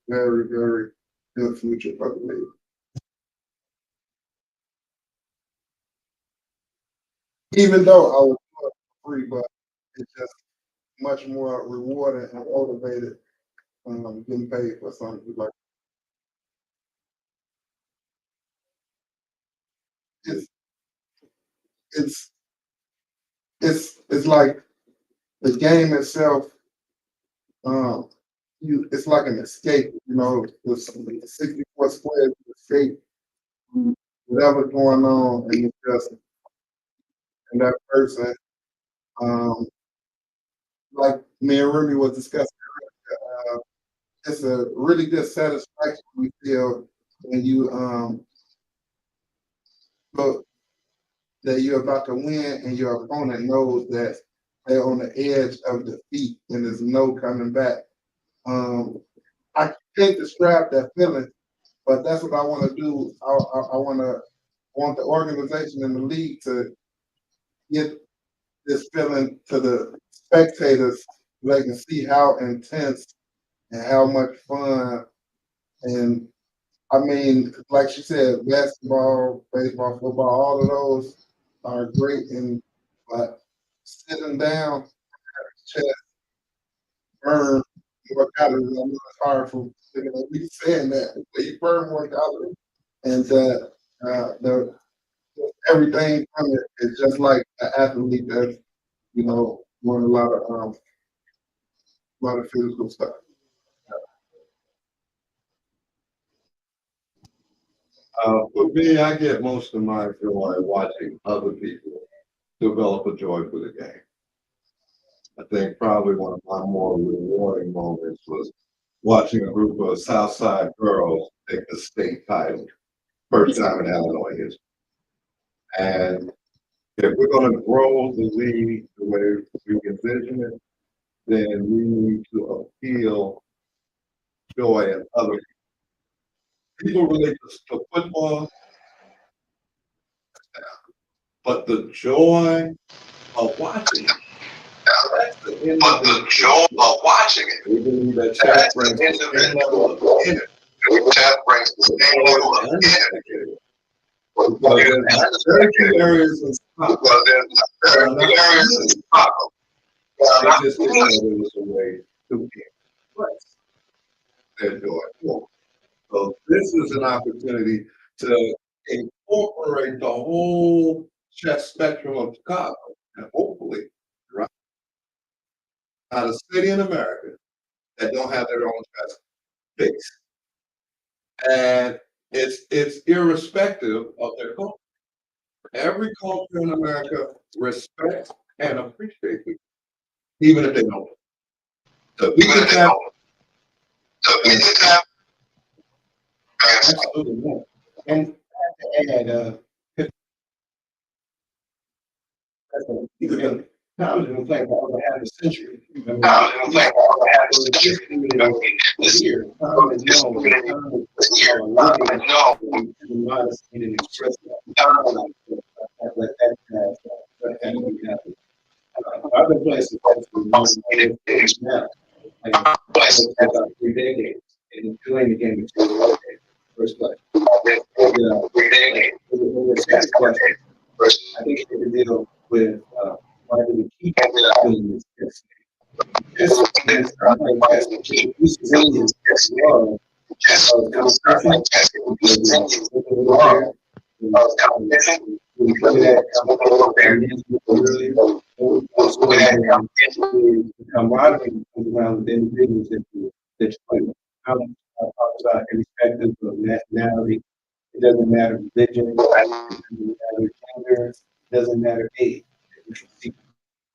very, very good future for the league. Even though I was doing it for free, but it's just much more rewarding and motivated getting paid for something like it's it's it's like the game itself. Um, it's like an escape. You know, with 64 squares, you escape whatever's going on, and you just and that person. Um, like me and Remy was discussing earlier, it's a really good satisfaction you feel when you look that you're about to win and your opponent knows that they're on the edge of defeat and there's no coming back. Um, I can't describe that feeling, but that's what I want to do. I want the organization and the league to get this feeling to the spectators so they can see how intense and how much fun. And I mean, like she said, basketball, baseball, football, all of those are great. And but sitting down, chest, burn more calories. I know it's hard for me saying that, but you burn more calories, and the everything from it is just like an athlete that's doing a lot of physical stuff. For me, I get most of my joy watching other people develop a joy for the game. I think probably one of my more rewarding moments was watching a group of Southside girls take the state title, first time in Illinois history. And if we're going to grow the league the way we envision it, then we need to appeal joy in other people. People relate to football, but the joy of watching it. But the joy of watching it. We believe that chess brings the same level of energy. Chess brings the same level of energy. Because there's very few areas in Chicago. It just didn't know there was a way to express their joy. So this is an opportunity to incorporate the whole chess spectrum of Chicago, and hopefully, right, not a city in America that don't have their own chess fix. And it's irrespective of their culture. Every culture in America respects and appreciates people, even if they don't. So we can have absolutely. And to add, college been playing for over half a century. Other places now, like 3 decades, and playing the game until first play. I think it has to deal with why do we keep doing this? Camaraderie around the individuals that you play with. I talk about irrespective of nationality. It doesn't matter religion. It doesn't matter gender. It doesn't matter age.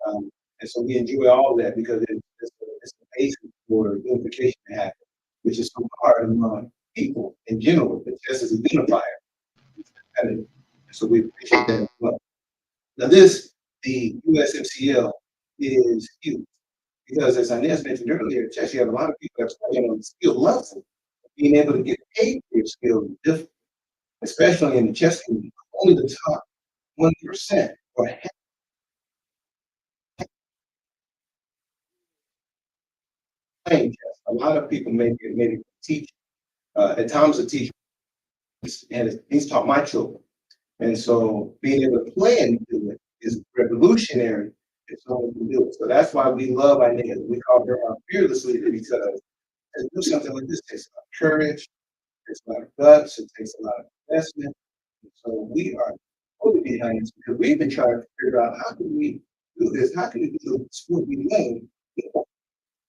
And so we enjoy all of that because it's the basis for unification to happen, which is so hard among people in general, but just as a unifier. And so we appreciate that as well. Now the USMCL is huge because as Inez mentioned earlier, chess, you have a lot of people that are playing on the skill level. Being able to get paid for your skill is different, especially in the chess community. Only the top 1% or half playing chess. A lot of people make it teach, at times a teacher, and he's taught my children. And so being able to play and do it is revolutionary if someone can do it. So that's why we love Inez. We call her our fearless leader, because to do something like this takes a lot of courage, it takes a lot of guts, it takes a lot of investment. And so we are totally behind this because we've been trying to figure out how can we do this? How can we do the sport we love?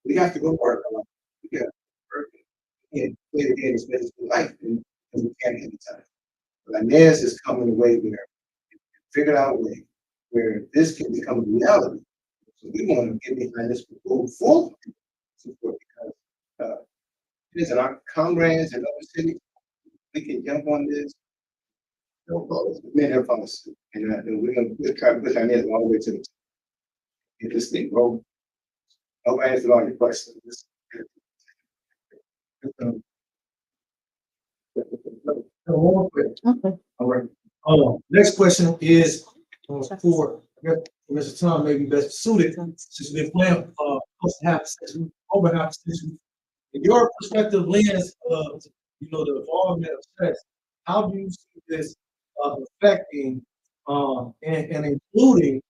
We have to go work a lot. We got to work and play the game as much as we like, and we can't any time. But Inez is coming away where figured out a way where this can become a reality. So we want to get behind this full support because it is in our comrades and other cities. We can jump on this. No problems. Men have fun. And we're try to push Inez all the way to the top. Get this thing rolling. I'll answer all your questions. One more question. Okay. All right. Next question is for Mr. Tom, maybe best suited since we've been playing close to half a century, over half a century. In your perspective lens of the involvement of chess, how do you see this affecting and including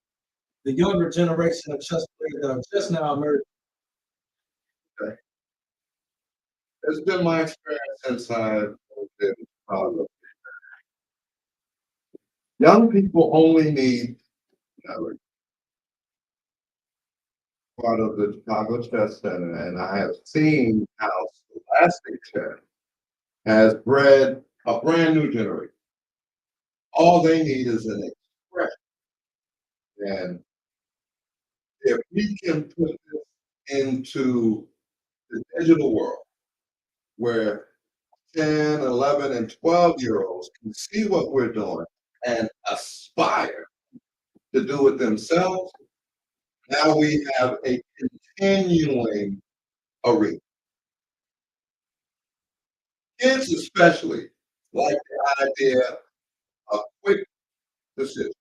the younger generation of chess players that are just now emerging? It's been my experience since I've been young people only need part of the Chicago Chess Center, and I have seen how Scholastic Chess has bred a brand new generation. All they need is an expression. And if we can put this into the digital world, where 10, 11, and 12-year-olds can see what we're doing and aspire to do it themselves, now we have a continuing arena. Kids especially like the idea of quick decision.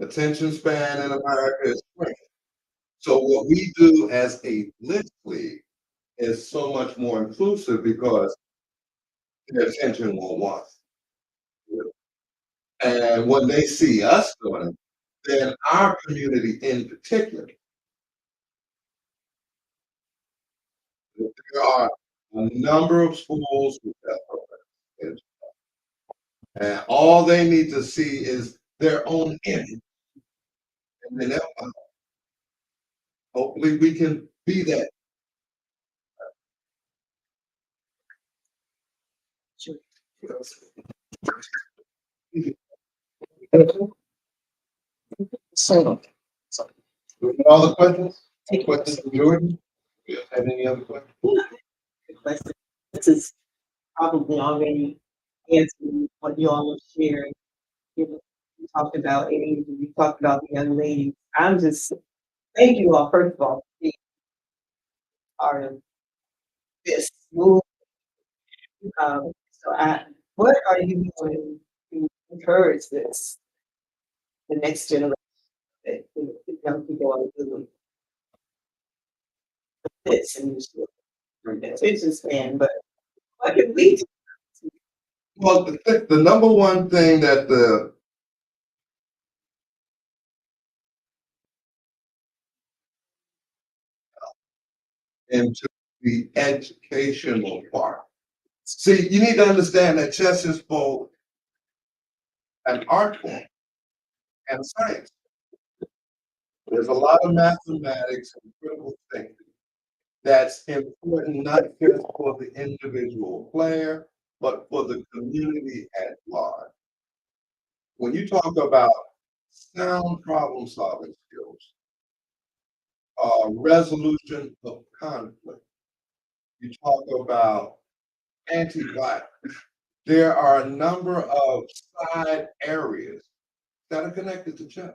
Attention span in America is shrinking. So what we do as a blitz league is so much more inclusive because their attention will want. And when they see us doing it, then our community in particular, there are a number of schools with that program. And all they need to see is their own image. And then hopefully we can be that. So, All the questions? Questions from Jordan? Do you have any other questions? the question, this is probably already answering what you all have shared. You talked about age, you talked about the young ladies. I'm just, thank you all, first of all, for being part of this move. What are you doing to encourage this, the next generation that the young people are doing? This and attention span, but what can we do? Well, the number one thing that into the educational part. See, you need to understand that chess is both an art form and science. There's a lot of mathematics and critical thinking that's important not just for the individual player, but for the community at large. When you talk about sound problem solving skills, resolution of conflict, you talk about anti-violence. There are a number of side areas that are connected to chess.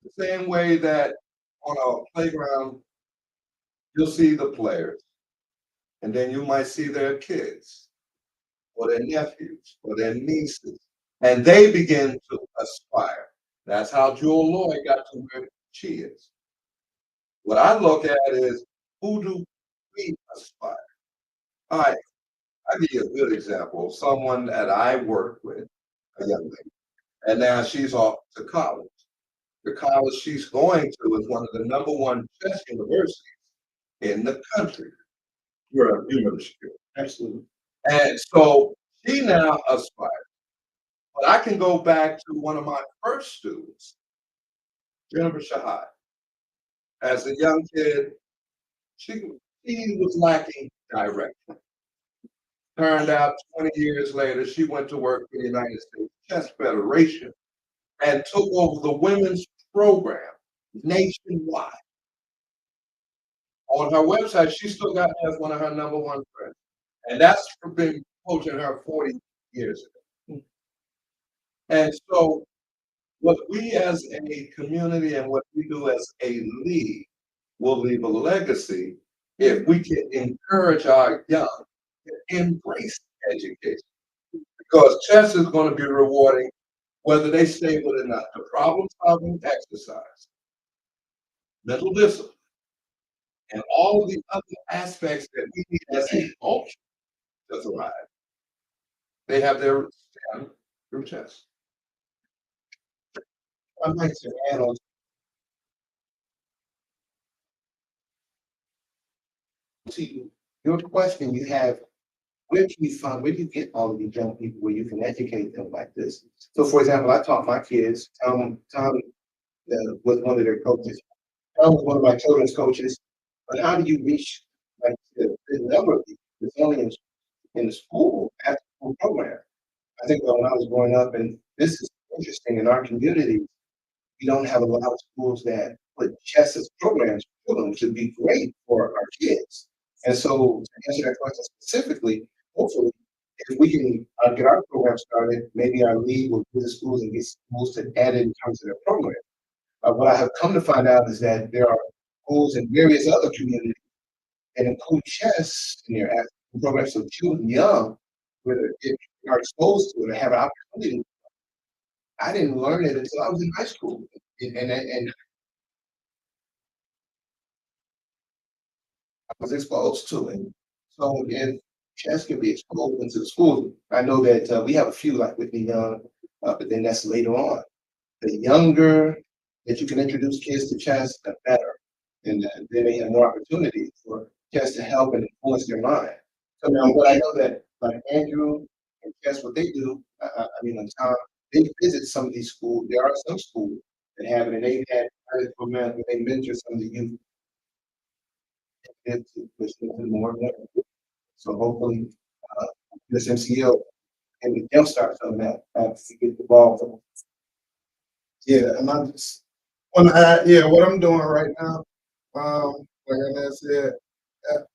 The same way that on a playground, you'll see the players, and then you might see their kids, or their nephews, or their nieces, and they begin to aspire. That's how Jewel Lloyd got to where she is. What I look at is who do we aspire. All right, I'll give you a good example of someone that I worked with, a young lady, and now she's off to college. The college she's going to is one of the #1 chess universities in the country. You're a university. Absolutely. And so she now aspires. But I can go back to one of my first students, Jennifer Shahad. As a young kid, she was lacking direction. Turned out 20 years later, she went to work for the United States Chess Federation and took over the women's program nationwide. On her website, she still got me as one of her #1 friends. And that's been coaching her 40 years ago. And so what we as a community and what we do as a league will leave a legacy if we can encourage our young to embrace education. Because chess is going to be rewarding whether they stay with it or not. The problem solving exercise, mental discipline, and all of the other aspects that we need as a culture to thrive, they have their stem through chess. I'd like to add on to your question. You have, where do you get all of these young people where you can educate them like this? So, for example, I taught my kids. Tom was one of their coaches. Tom was one of my children's coaches. But how do you reach like the number of people? It's only in the school after school program. I think when I was growing up, and this is interesting in our community, we don't have a lot of schools that put chess as programs for children, which would be great for our kids. And so, to answer that question specifically, hopefully, if we can get our program started, maybe our league will do the schools and get schools to add it in terms of their program. What I have come to find out is that there are schools in various other communities that include chess in their after programs, so children young, where they are exposed to it and have an opportunity. I didn't learn it until I was in high school, and I was exposed to it. So if chess can be exposed into the schools, I know that we have a few like Whitney Young, but then that's later on. The younger that you can introduce kids to chess, the better, and then they have more opportunity for chess to help and influence their mind. So now, what I know that like Andrew and chess, what they do, I mean, on time, they visit some of these schools. There are some schools that have it, and they've had pilot programs where they mentor some of the youth and to push them to more and more. So hopefully, USMCL can jumpstart some of that to get the ball from. Yeah, and I just want to add, yeah, what I'm doing right now, like I said, at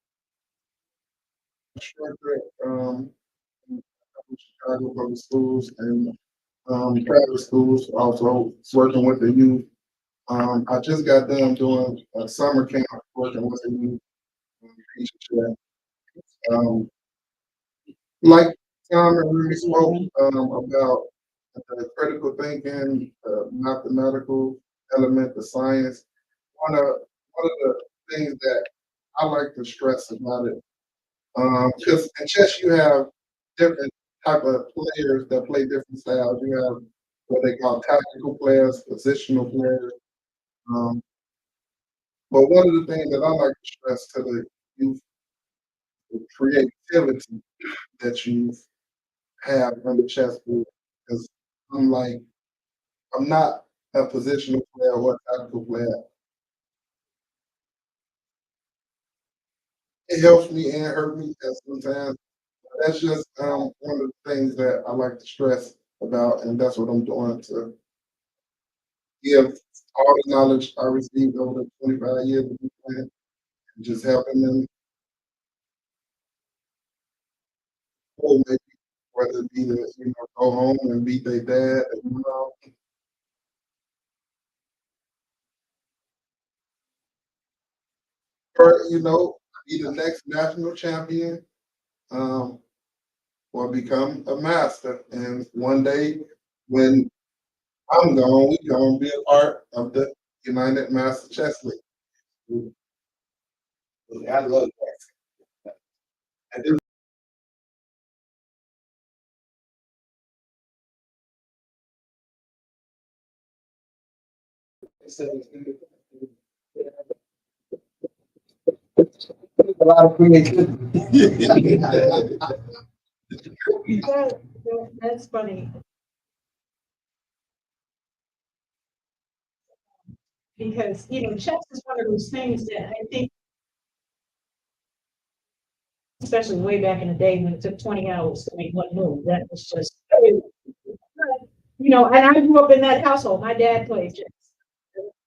instructor, Chicago public schools and private schools, also working with the youth. I just got done doing a summer camp working with the youth. Teaching that. Like Tom already spoke about the critical thinking, the mathematical element, the science. One of the things that I like to stress about it, because in chess you have different type of players that play different styles. You have what they call tactical players, positional players. Um, but one of the things that I like to stress to the youth, the creativity that you have on the chessboard, because I'm like, I'm not a positional player or a tactical player. It helps me and hurt me at sometimes. That's just one of the things that I like to stress about, and that's what I'm doing to give all the knowledge I received over the 25 years of playing, and just helping them go maybe whether it be to go home and beat their dad, or be the next national champion, um, or become a master. And one day when I'm gone, we gonna be a part of the United Master Chess League. I love that. A lot of creativity. That's funny. Because, chess is one of those things that I think, especially way back in the day when it took 20 hours to make one move, that was just, and I grew up in that household. My dad played chess.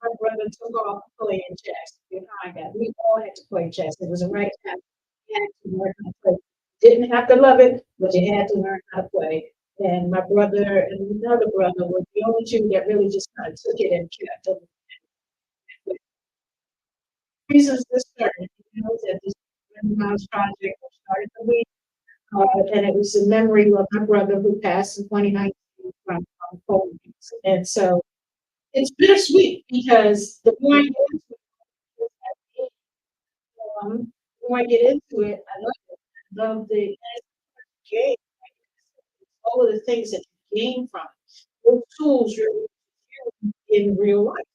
My brother took off playing chess. I got, we all had to play chess. It was a right time. You had to learn how to play. Didn't have to love it, but you had to learn how to play. And my brother and another brother were the only two that really just kind of took it and kept it. Reasons this started, that this Mouse project started the week, and it was in memory of my brother who passed in 2019 from Poland. And so it's bittersweet because the more I get into it, I love it. I love the game, all of the things that you gain from it. Those tools you're using in real life.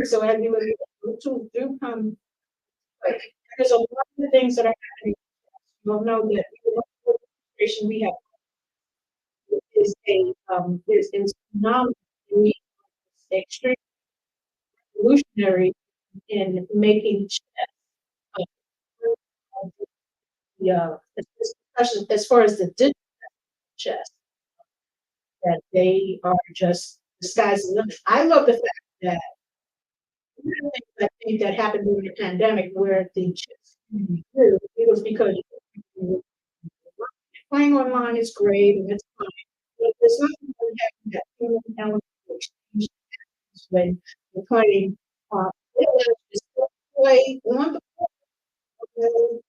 So as you look at those tools do come, like, there's a lot of things that are happening. You'll know that the organization we have is phenomenal, extremely revolutionary in making chess. Especially as far as the digital chess, that they are just the sky's the limit. I love the fact that I think that happened during the pandemic where the chess community grew. It was because playing online is great and it's fine, but there's nothing really having that human element of exchange when you're playing. It allows you to still play on the board,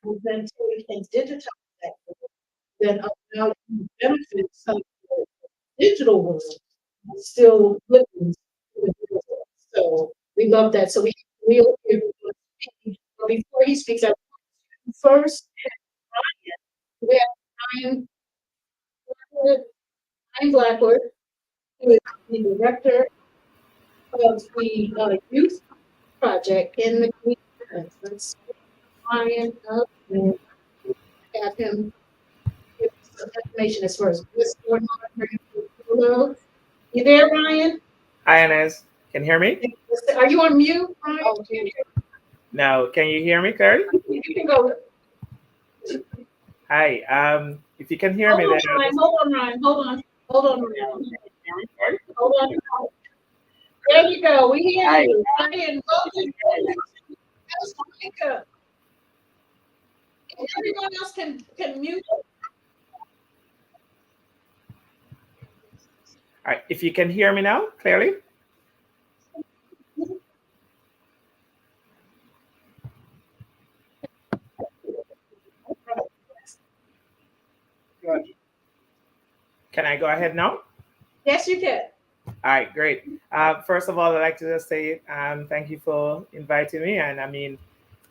and then take and digitize that board, then allow you to benefit some of the digital world still living. So we love that. So we'll before he speaks, I first we have Ryan Blackwood, who is the director of the youth project in the community. Let's Ryan up and have him give us some information as far as what's going on. Hello, you there, Ryan? Hi, Inez. Can you hear me? Are you on mute, Ryan? Oh, No. Can you hear me clearly? you can go. Hi. If you can hear me, then Hold on, Ryan. Hold on, Ryan. Hold on. There you go. We hear you. Ryan, welcome. Everyone else can mute. all right. If you can hear me now clearly. Can I go ahead now? Yes, you can. All right, great. First of all, I'd like to just say thank you for inviting me. And I mean,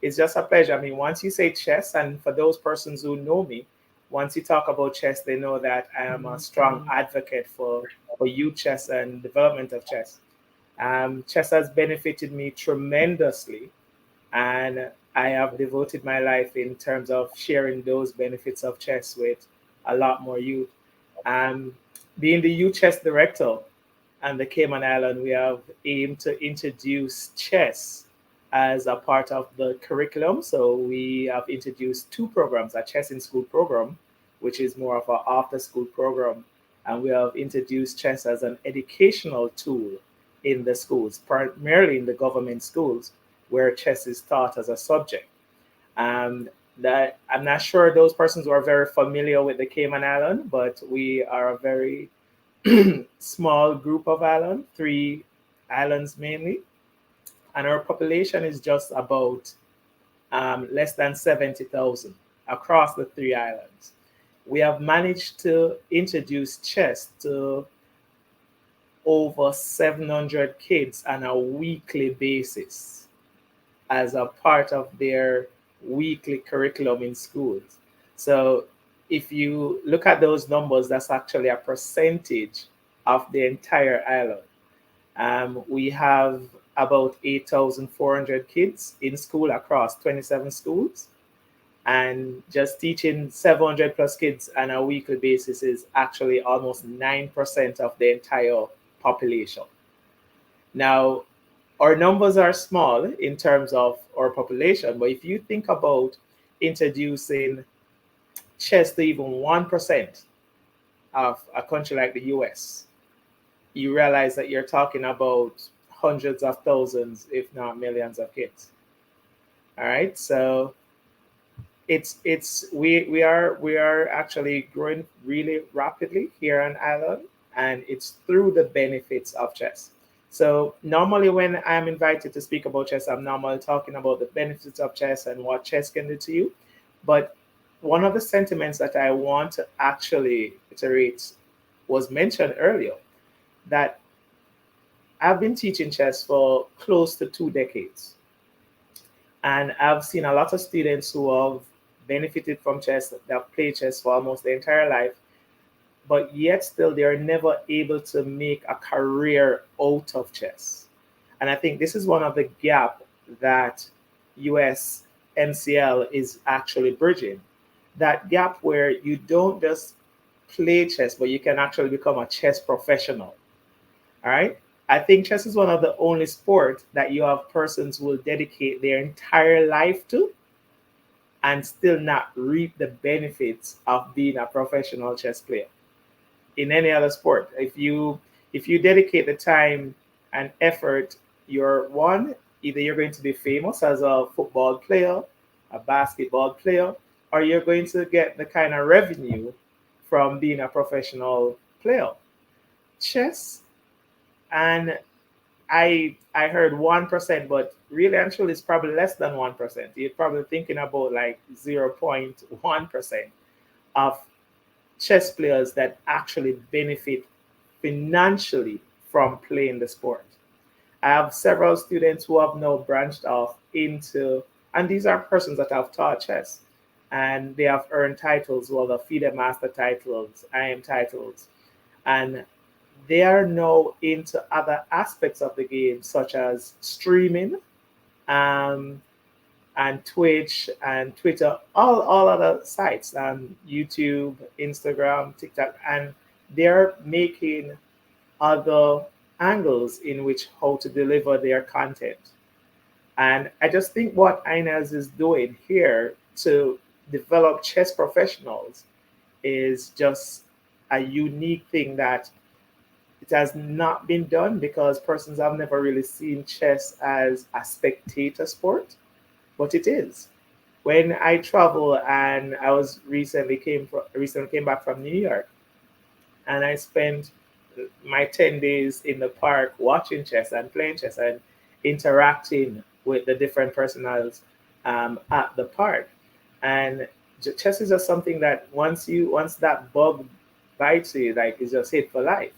it's just a pleasure. I mean, once you say chess, and for those persons who know me, once you talk about chess, they know that I am a strong advocate for youth chess and development of chess. Chess has benefited me tremendously, and I have devoted my life in terms of sharing those benefits of chess with a lot more youth. Being the youth chess director and the Cayman Island, we have aimed to introduce chess as a part of the curriculum. So we have introduced two programs, a chess in school program, which is more of an after school program. And we have introduced chess as an educational tool in the schools, primarily in the government schools, where chess is taught as a subject. That I'm not sure those persons were very familiar with the Cayman Island, but we are a very small group of islands, 3 islands mainly, and our population is just about less than 70,000 across the 3 islands. We have managed to introduce chess to over 700 kids on a weekly basis as a part of their weekly curriculum in schools. So if you look at those numbers, that's actually a percentage of the entire island. We have about 8,400 kids in school across 27 schools. And just teaching 700 plus kids on a weekly basis is actually almost 9% of the entire population. Now, our numbers are small in terms of our population, but if you think about introducing chess to even 1% of a country like the US, you realize that you're talking about hundreds of thousands, if not millions of kids. All right. So we are actually growing really rapidly here on Ireland, and it's through the benefits of chess. So normally when I'm invited to speak about chess, I'm normally talking about the benefits of chess and what chess can do to you. But one of the sentiments that I want to actually iterate was mentioned earlier, that I've been teaching chess for close to 2 decades. And I've seen a lot of students who have benefited from chess, that have played chess for almost their entire life, but yet still they are never able to make a career out of chess. And I think this is one of the gap that USMCL is actually bridging. That gap where you don't just play chess, but you can actually become a chess professional. All right. I think chess is one of the only sports that you have persons who will dedicate their entire life to and still not reap the benefits of being a professional chess player. In any other sport, if you dedicate the time and effort, you're one, either you're going to be famous as a football player, a basketball player, or you're going to get the kind of revenue from being a professional player. Chess, and I heard 1%, but really and truly it's probably less than 1%. You're probably thinking about like 0.1% of chess players that actually benefit financially from playing the sport. I have several students who have now branched off into, and these are persons that have taught chess, and they have earned titles, well, the FIDE Master titles, IM titles, and they are now into other aspects of the game, such as streaming, um, and Twitch and Twitter, all other sites, YouTube, Instagram, TikTok, and they're making other angles in which how to deliver their content. And I just think what Inez is doing here to develop chess professionals is just a unique thing that it has not been done because persons have never really seen chess as a spectator sport, but it is. When I travel, and I was recently came back from New York, and I spent my 10 days in the park watching chess and playing chess and interacting with the different personals at the park. And chess is just something that once that bug bites you, like it's just hit for life.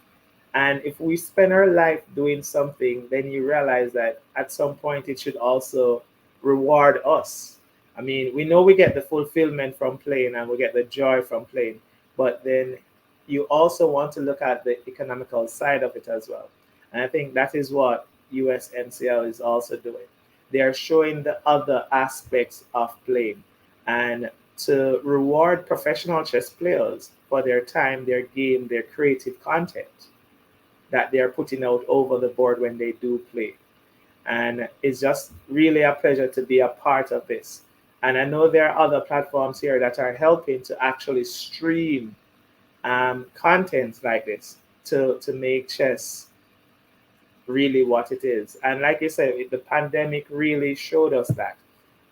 And if we spend our life doing something, then you realize that at some point it should also reward us. I mean, we know we get the fulfillment from playing and we get the joy from playing, but then you also want to look at the economical side of it as well. And I think that is what USMCL is also doing. They are showing the other aspects of playing and to reward professional chess players for their time, their game, their creative content that they are putting out over the board when they do play. And it's just really a pleasure to be a part of this. And I know there are other platforms here that are helping to actually stream content like this to make chess really what it is. And like you said, the pandemic really showed us that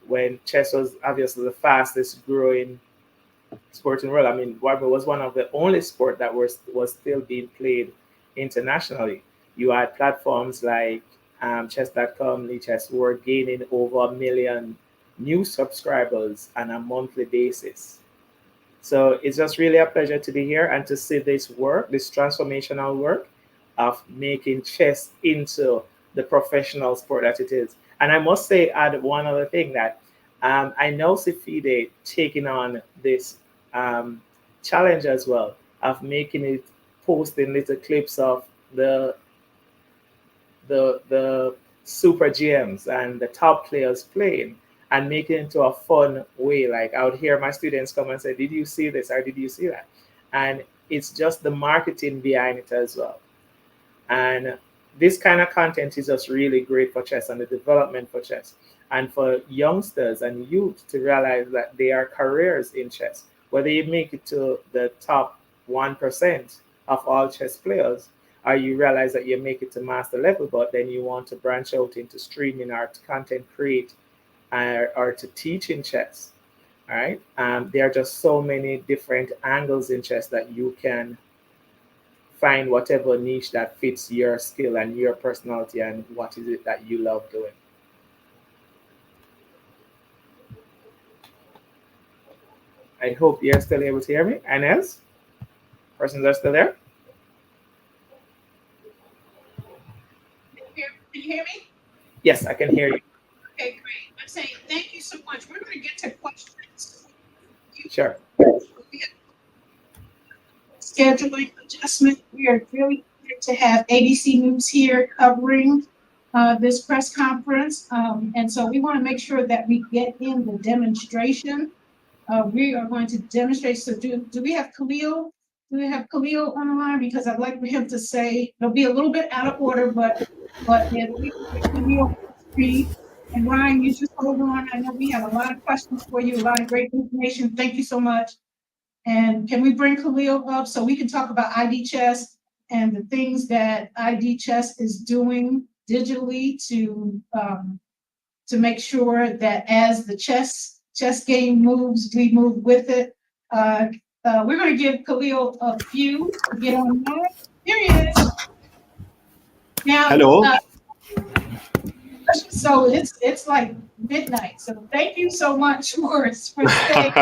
when chess was obviously the fastest growing sport in the world. I mean, Warble was one of the only sport that was still being played internationally. You had platforms like chess.com, chess were gaining over 1 million new subscribers on a monthly basis. So it's just really a pleasure to be here and to see this work, this transformational work of making chess into the professional sport that it is. And I must say, add one other thing that I know Sifide taking on this challenge as well of making it, posting little clips of the the super GMs and the top players playing and make it into a fun way. Like I would hear my students come and say, "Did you see this or did you see that?" And it's just the marketing behind it as well. And this kind of content is just really great for chess and the development for chess and for youngsters and youth to realize that there are careers in chess. Whether you make it to the top 1% of all chess players, or you realize that you make it to master level, but then you want to branch out into streaming or to content create or to teach in chess. All right. There are just so many different angles in chess that you can find whatever niche that fits your skill and your personality and what is it that you love doing. I hope you're still able to hear me. Inez, persons are still there? Can you hear me? Yes, I can hear you. Okay, great. I'm saying thank you so much. We're going to get to questions. Sure. We have scheduling adjustment. We are really good to have ABC News here covering this press conference. And so we want to make sure that we get in the demonstration. We are going to demonstrate. So do we have Khalil? Do we have Khalil on the line? Because I'd like for him to say, it'll be a little bit out of order, but yeah, we can Khalil on the screen. And Ryan, you just hold on. I know we have a lot of questions for you, a lot of great information. Thank you so much. And can we bring Khalil up so we can talk about idChess and the things that idChess is doing digitally to make sure that as the chess game moves, we move with it. We're going to give Khalil a few to get on there. Here he is. Now, hello. So it's like midnight. So thank you so much for staying.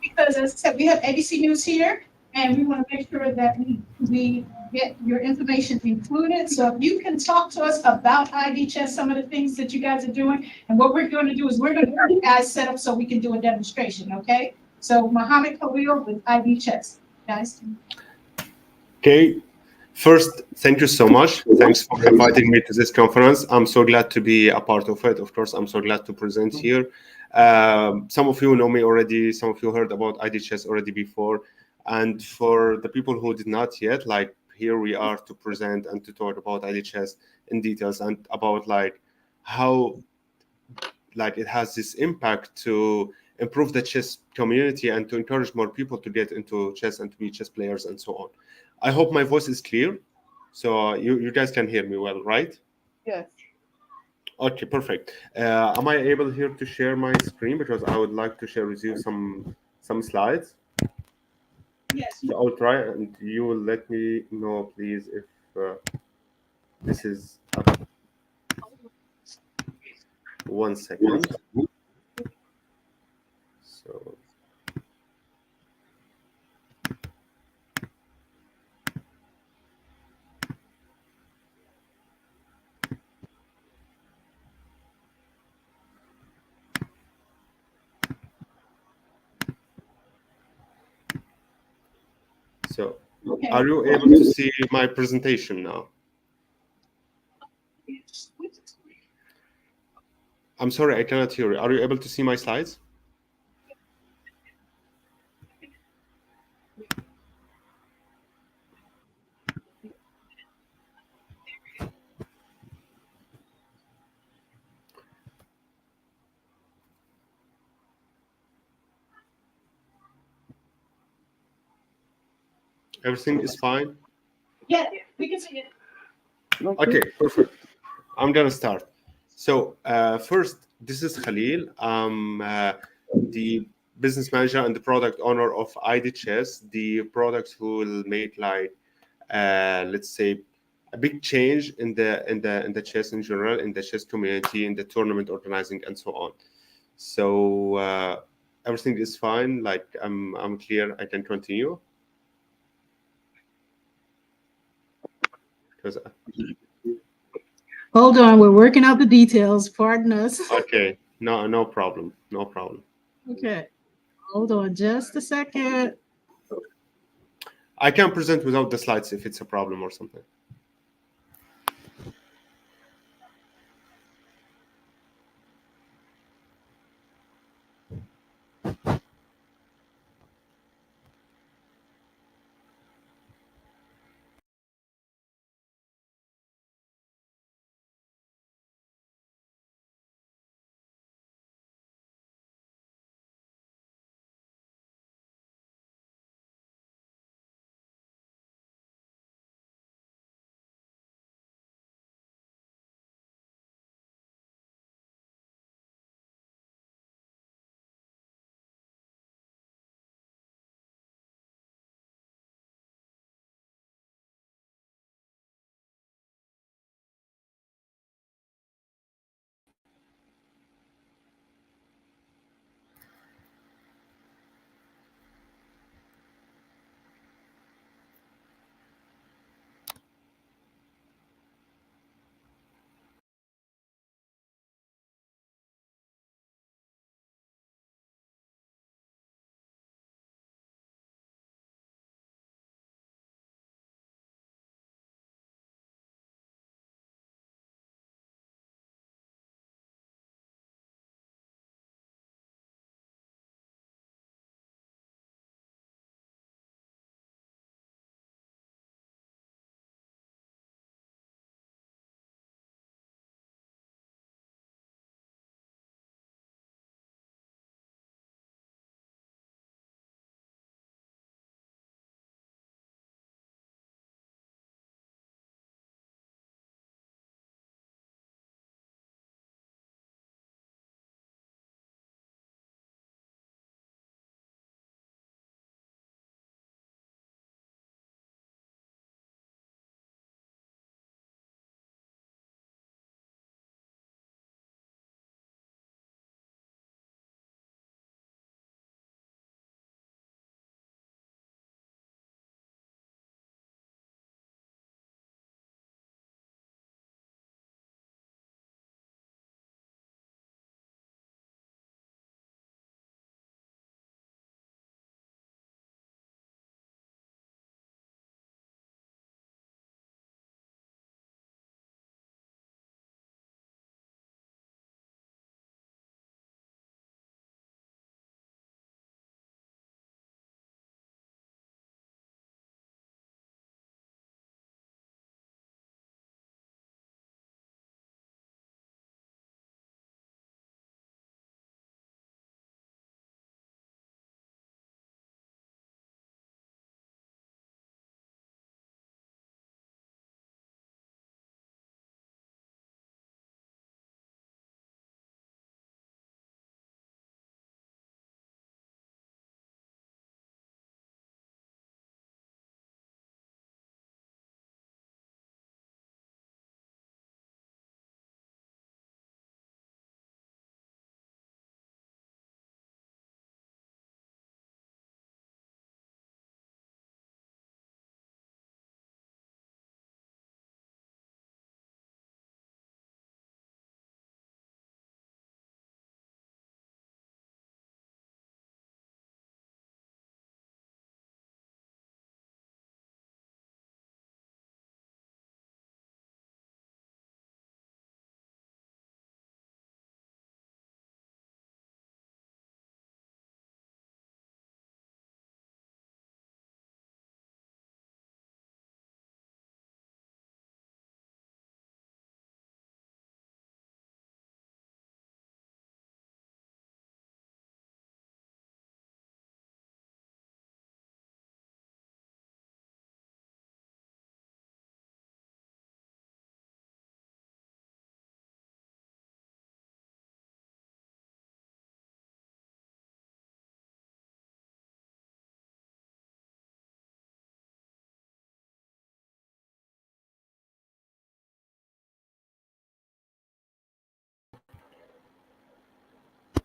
Because as I said, we have ABC News here, and we want to make sure that we get your information included. So if you can talk to us about idChess, some of the things that you guys are doing, and what we're going to do is we're going to get you guys set up so we can do a demonstration, okay? So Mohammed Khalil with idChess, guys. Okay. First, thank you so much. Thanks for inviting me to this conference. I'm so glad to be a part of it. Of course, I'm so glad to present here. Some of you know me already. Some of you heard about idChess already before. And for the people who did not yet, like here we are to present and to talk about idChess in details and about like how like it has this impact to improve the chess community and to encourage more people to get into chess and to be chess players and so on. I hope my voice is clear. So you guys can hear me well, right? Yes. Okay, perfect. Am I able here to share my screen? Because I would like to share with you some slides. Yes. So I'll try, and you will let me know, please, if this is up. 1 second. So. So, Okay. are you able to see my presentation now? I'm sorry, I cannot hear you. Are you able to see my slides? Everything is fine? Yeah, we can see it. Okay, perfect. I'm gonna start. So first, this is Khalil. I'm the business manager and the product owner of idChess, the product who will make like let's say a big change in the chess in general, in the chess community, in the tournament organizing, and so on. So everything is fine. Like I'm clear. I can continue. Because Hold on, we're working out the details. Pardon us. okay, no problem, no problem. Okay, hold on just a second. I can present without the slides if it's a problem or something.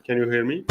Can you hear me?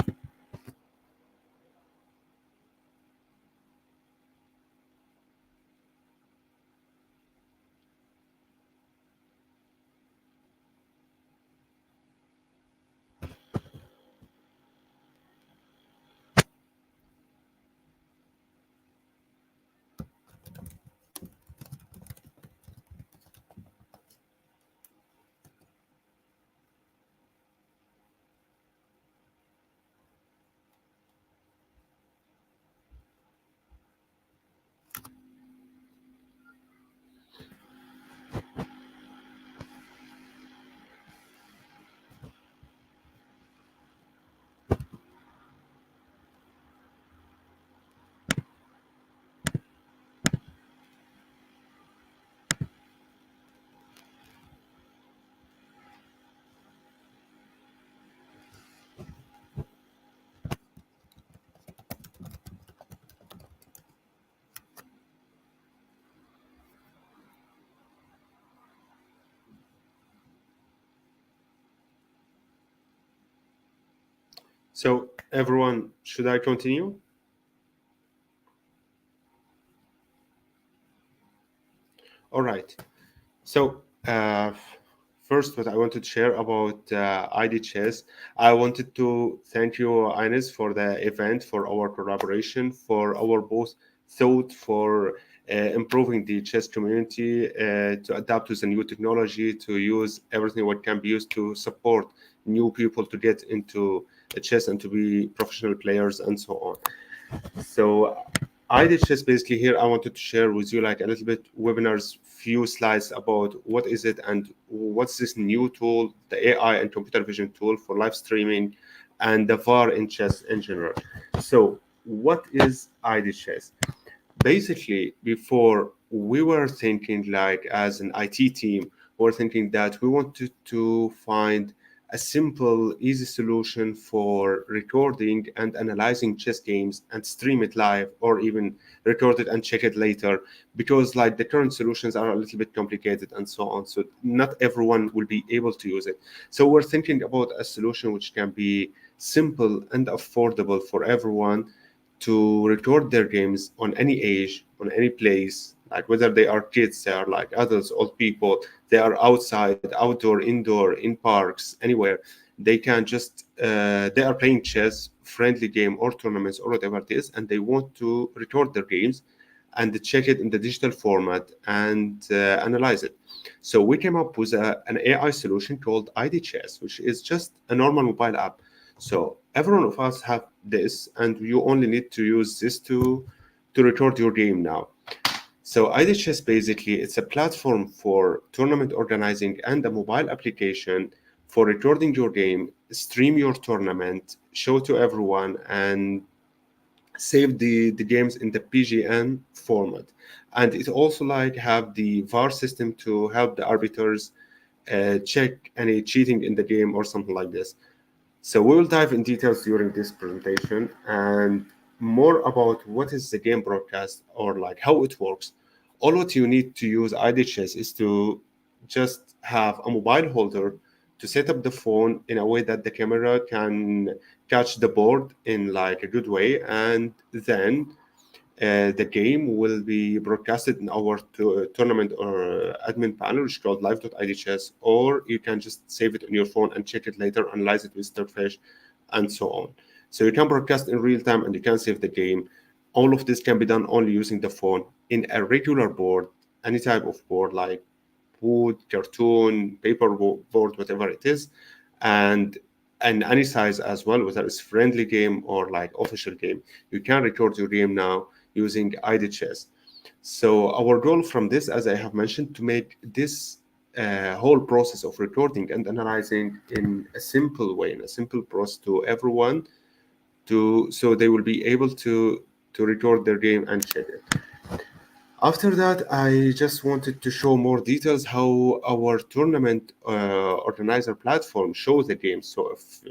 So everyone, should I continue? All right. So first, what I wanted to share about idChess, I wanted to thank you, Ines, for the event, for our collaboration, for our both thought for improving the chess community, to adapt to the new technology, to use everything what can be used to support new people to get into chess and to be professional players and so on. So I did just basically here. I wanted to share with you like a little bit webinars, few slides about what is it and what's this new tool, the AI and computer vision tool for live streaming, and the VAR in chess in general. So what is idChess? Basically, before we were thinking like as an IT team, we were thinking that we wanted to find a simple, easy solution for recording and analyzing chess games and stream it live or even record it and check it later because like the current solutions are a little bit complicated and so on. So not everyone will be able to use it. So we're thinking about a solution which can be simple and affordable for everyone to record their games on any age, on any place, like whether they are kids, they are like adults, old people, they are outside, outdoor, indoor, in parks, anywhere. They can just, they are playing chess, friendly game or tournaments or whatever it is, and they want to record their games and check it in the digital format and analyze it. So we came up with an AI solution called idChess, which is just a normal mobile app. So every one of us have this, and you only need to use this to record your game now. So idChess basically it's a platform for tournament organizing and a mobile application for recording your game, stream your tournament, show to everyone, and save the games in the PGN format. And it also like have the VAR system to help the arbiters check any cheating in the game or something like this. So we will dive in details during this presentation and more about what is the game broadcast or like how it works. All what you need to use idChess is to just have a mobile holder to set up the phone in a way that the camera can catch the board in like a good way, and then the game will be broadcasted in our tournament or admin panel, which is called live.idchess, or you can just save it on your phone and check it later, analyze it with Stockfish, and so on. So you can broadcast in real time and you can save the game. All of this can be done only using the phone in a regular board, any type of board like wood, cartoon, paper board, whatever it is, and any size as well, whether it's friendly game or like official game. You can record your game now using idChess. So our goal from this, as I have mentioned, to make this whole process of recording and analyzing in a simple way, in a simple process to everyone, so they will be able to record their game and check it. After that, I just wanted to show more details how our tournament organizer platform shows the game. So, if,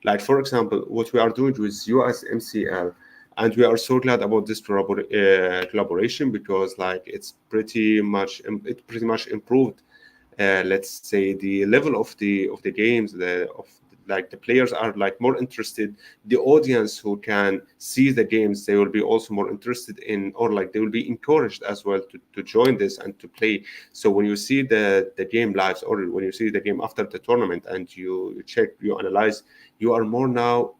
like for example, what we are doing with USMCL, and we are so glad about this collaboration because like it pretty much improved, let's say the level of the games, like the players are like more interested. The audience who can see the games, they will be also more interested in, or like they will be encouraged as well to join this and to play. So when you see the game live, or when you see the game after the tournament and you check, you analyze, you are more now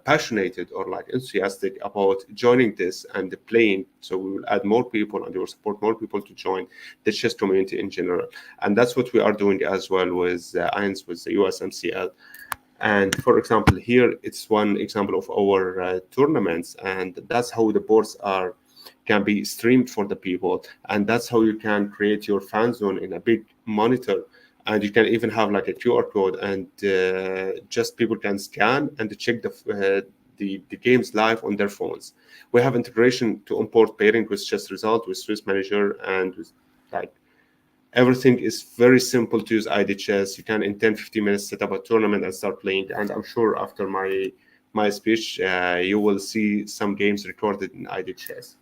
passionate or like enthusiastic about joining this and playing. So we will add more people and we will support more people to join the chess community in general. And that's what we are doing as well with INS, with the USMCL. And for example, here it's one example of our tournaments, and that's how the boards can be streamed for the people, and that's how you can create your fan zone in a big monitor, and you can even have like a QR code, and just people can scan and check the games live on their phones. We have integration to import pairing with chess result, with Swiss Manager, and with like everything is very simple to use idChess. You can in 10-15 minutes set up a tournament and start playing. And I'm sure after my speech, you will see some games recorded in idChess.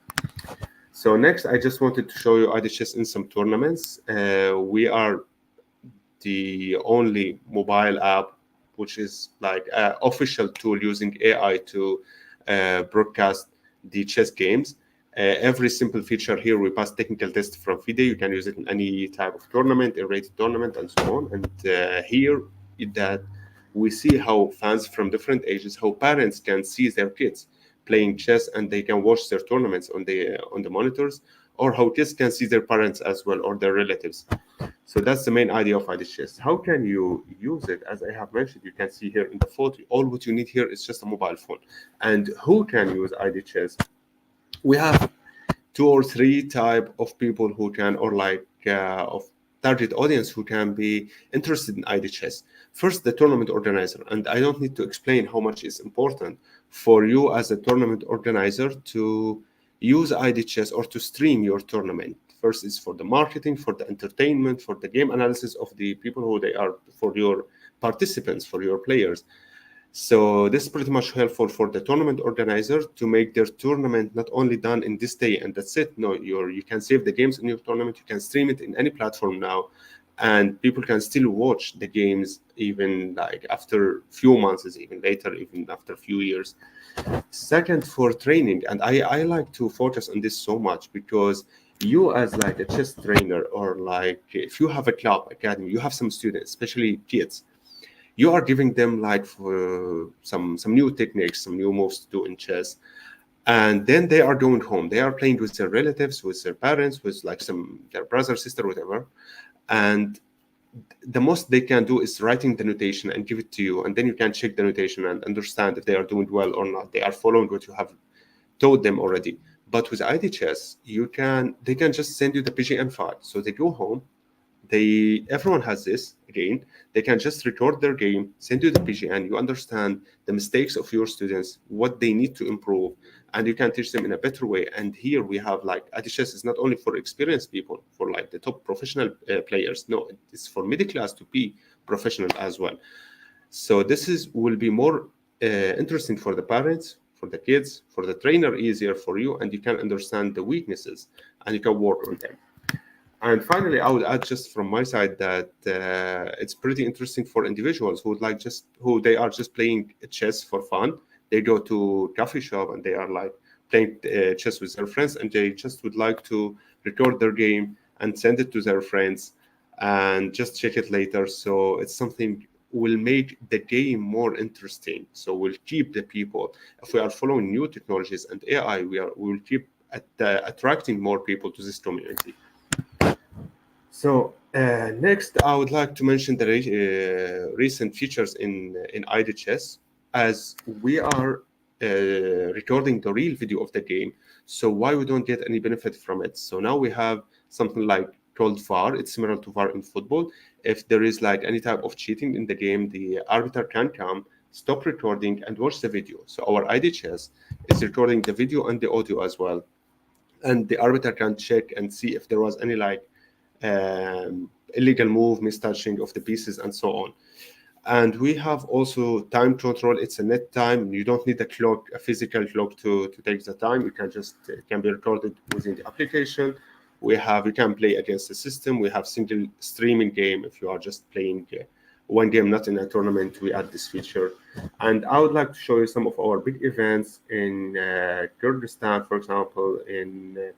So next, I just wanted to show you idChess in some tournaments. We are the only mobile app which is like an official tool using AI to broadcast the chess games. Every simple feature here, we pass technical test from FIDE. You can use it in any type of tournament, a rated tournament, and so on. And here, that we see how fans from different ages, how parents can see their kids playing chess, and they can watch their tournaments on the monitors, or how kids can see their parents as well, or their relatives. So that's the main idea of idChess. How can you use it? As I have mentioned, you can see here in the photo, all what you need here is just a mobile phone. And who can use idChess? We have 2 or 3 type of people who can, or like of target audience who can be interested in idChess. First, the tournament organizer, and I don't need to explain how much it's important for you as a tournament organizer to use idChess or to stream your tournament. First is for the marketing, for the entertainment, for the game analysis of the people who they are, for your participants, for your players. So this is pretty much helpful for the tournament organizer to make their tournament not only done in this day and that's it. No, you can save the games in your tournament. You can stream it in any platform now, and people can still watch the games even like after few months, even later, even after a few years. Second, for training, and I like to focus on this so much because you as like a chess trainer, or like if you have a club academy, you have some students, especially kids, you are giving them like for some new techniques, some new moves to do in chess, and then they are going home. They are playing with their relatives, with their parents, with like some their brother, sister, whatever, and the most they can do is writing the notation and give it to you, and then you can check the notation and understand if they are doing well or not. They are following what you have taught them already. But with idChess, they can just send you the PGN file, so they go home. Everyone has this again. They can just record their game, send you the PGN. You understand the mistakes of your students, what they need to improve, and you can teach them in a better way. And here we have like idChess is not only for experienced people, for like the top professional players. No, it's for middle class to be professional as well. So will be more interesting for the parents, for the kids, for the trainer, easier for you, and you can understand the weaknesses and you can work on them. And finally, I would add just from my side that it's pretty interesting for individuals who they are just playing chess for fun. They go to coffee shop and they are like playing chess with their friends, and they just would like to record their game and send it to their friends and just check it later. So it's something will make the game more interesting. So we'll keep the people. If we are following new technologies and AI, we will keep attracting more people to this community. So next, I would like to mention the recent features in idChess, as we are recording the real video of the game. So why we don't get any benefit from it? So now we have something like called VAR. It's similar to VAR in football. If there is like any type of cheating in the game, the arbiter can come, stop recording, and watch the video. So our idChess is recording the video and the audio as well, and the arbiter can check and see if there was any like illegal move, mistouching of the pieces, and so on. And we have also time control. It's a net time. You don't need a clock, a physical clock to take the time. You can just, it can be recorded within the application. You can play against the system. We have single streaming game. If you are just playing one game, not in a tournament, we add this feature. And I would like to show you some of our big events in Kyrgyzstan, for example, in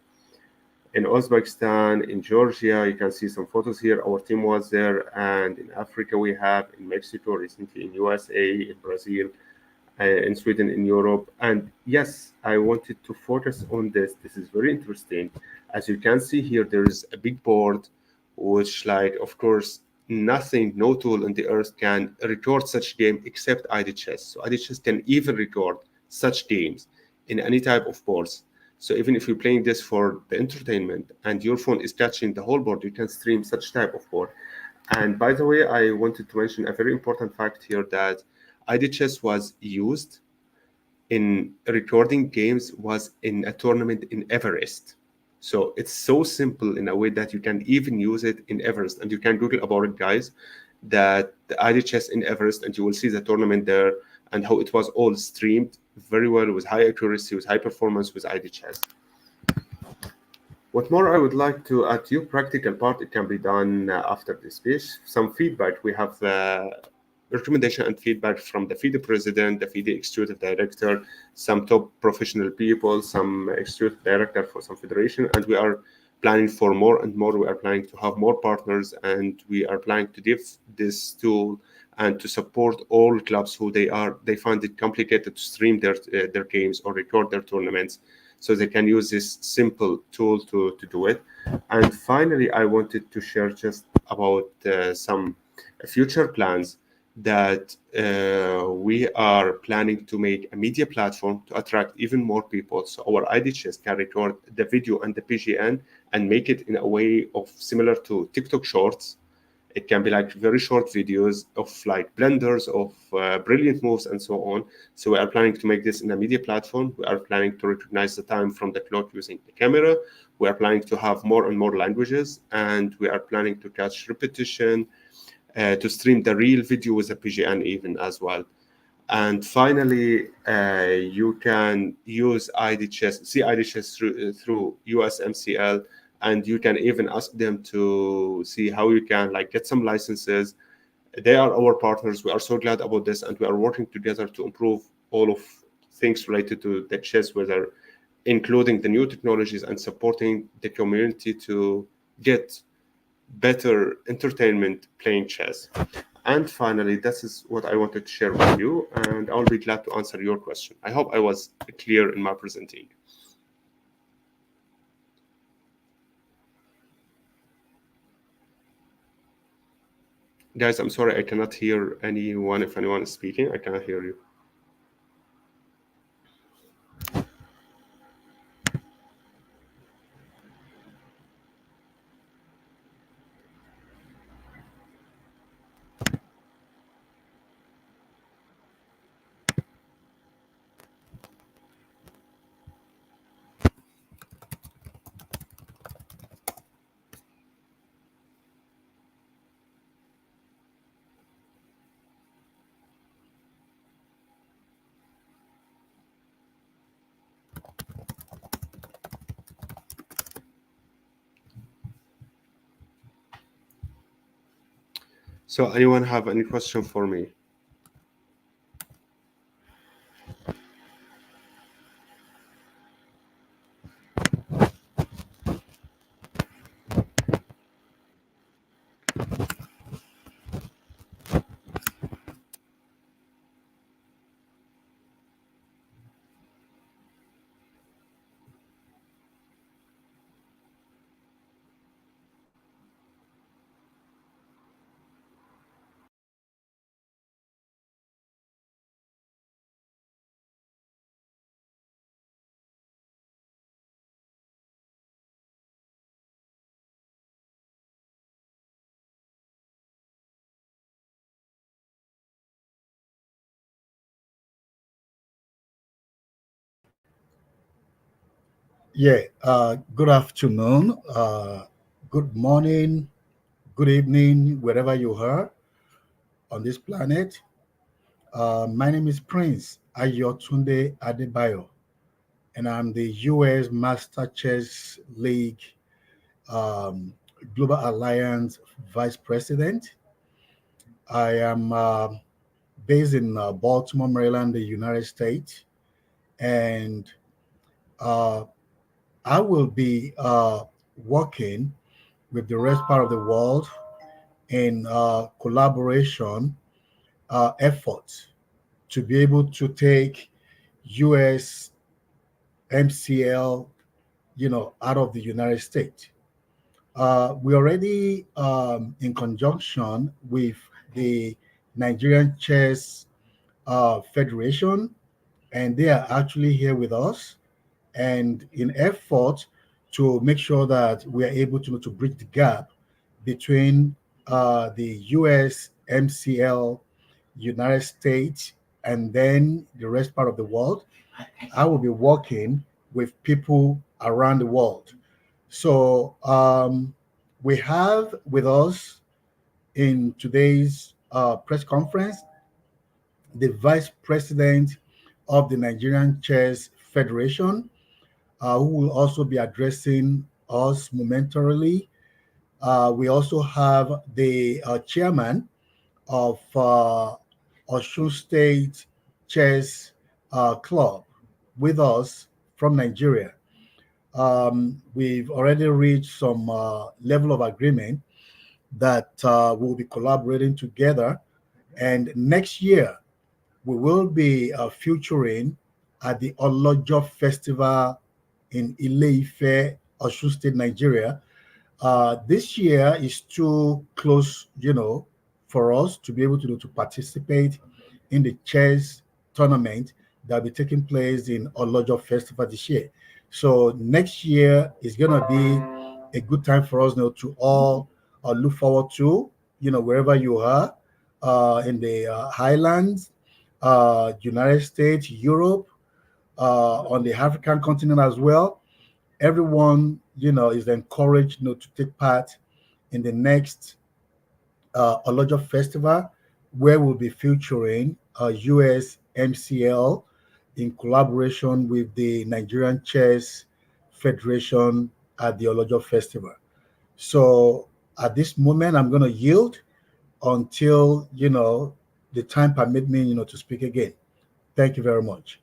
Uzbekistan, in Georgia. You can see some photos here. Our team was there. And in Africa, we have in Mexico recently, in USA, in Brazil, in Sweden, in Europe. And yes, I wanted to focus on this. This is very interesting. As you can see here, there is a big board, which, like, of course, no tool on the earth can record such game except idChess. So idChess can even record such games in any type of boards. So even if you're playing this for the entertainment and your phone is catching the whole board, you can stream such type of board. And by the way, I wanted to mention a very important fact here, that idChess was used in recording games was in a tournament in Everest. So it's so simple in a way that you can even use it in Everest. And you can Google about it, guys, that the idChess in Everest, and you will see the tournament there and how it was all streamed very well with high accuracy, with high performance with idChess. What more I would like to add to you, practical part, it can be done after this speech. Some feedback, we have recommendation and feedback from the FIDE president, the FIDE executive director, some top professional people, some executive director for some federation, and we are planning for more and more. We are planning to have more partners, and we are planning to give this tool and to support all clubs who they find it complicated to stream their games or record their tournaments, so they can use this simple tool to do it. And finally, I wanted to share just about some future plans that we are planning to make a media platform to attract even more people. So our idChess can record the video and the PGN and make it in a way of similar to TikTok Shorts. It can be like very short videos of like blunders of brilliant moves and so on. So we are planning to make this in a media platform. We are planning to recognize the time from the clock using the camera. We are planning to have more and more languages, and we are planning to catch repetition, to stream the real video with a PGN even as well. And finally, you can use idChess, see idChess through USMCL, and you can even ask them to see how you can like get some licenses. They are our partners. We are so glad about this, and we are working together to improve all of things related to the chess, whether including the new technologies and supporting the community to get better entertainment playing chess. And finally, this is what I wanted to share with you, and I'll be glad to answer your question. I hope I was clear in my presenting. Guys, I'm sorry, I cannot hear anyone. If anyone is speaking, I cannot hear you. So anyone have any question for me? Yeah, good afternoon, good morning, good evening, wherever you are on this planet. My name is Prince Ayotunde Adebayo, and I'm the US Master Chess League Global Alliance Vice President. I am based in Baltimore, Maryland, the United States, and uh, I will be working with the rest part of the world in collaboration efforts to be able to take US MCL, out of the United States. We already, in conjunction with the Nigerian Chess Federation, and they are actually here with us, and in effort to make sure that we are able to bridge the gap between the US MCL, United States, and then the rest part of the world. I will be working with people around the world. So we have with us in today's press conference the Vice President of the Nigerian Chess Federation, who will also be addressing us momentarily. We also have the chairman of Osun State Chess Club with us from Nigeria. We've already reached some level of agreement that we'll be collaborating together. And next year, we will be featuring at the Olojo Festival in Ile-Ife, Osun State, Nigeria. This year is too close, for us to be able to participate in the chess tournament that will be taking place in Olojo Festival this year. So next year is gonna be a good time for us to all look forward to, wherever you are, in the Highlands, United States, Europe, on the African continent as well. Everyone, is encouraged, to take part in the next Olojo Festival, where we'll be featuring USMCL in collaboration with the Nigerian Chess Federation at the Olojo Festival. So at this moment, I'm going to yield until, the time permit me, to speak again. Thank you very much.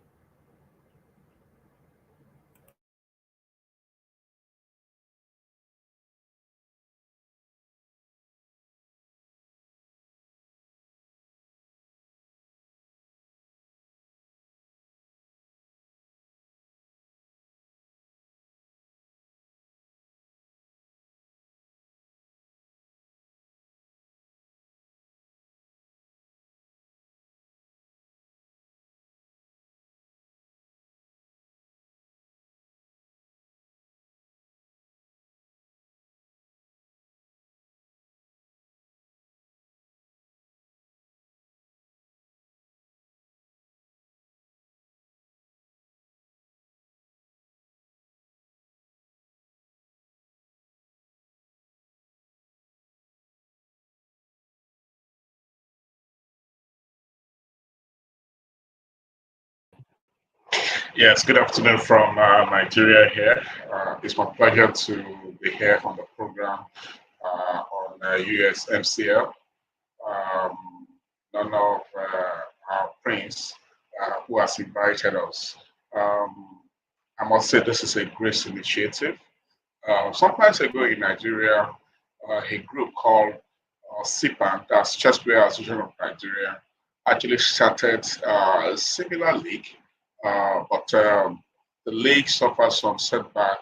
Yes, good afternoon from Nigeria here. It's my pleasure to be here on the program on USMCL. Um, None of our prince who has invited us. Um, I must say this is a great initiative. Some time ago in Nigeria, a group called CPAN, that's Chess Player Association of Nigeria, actually started a similar league, but the league suffered some setback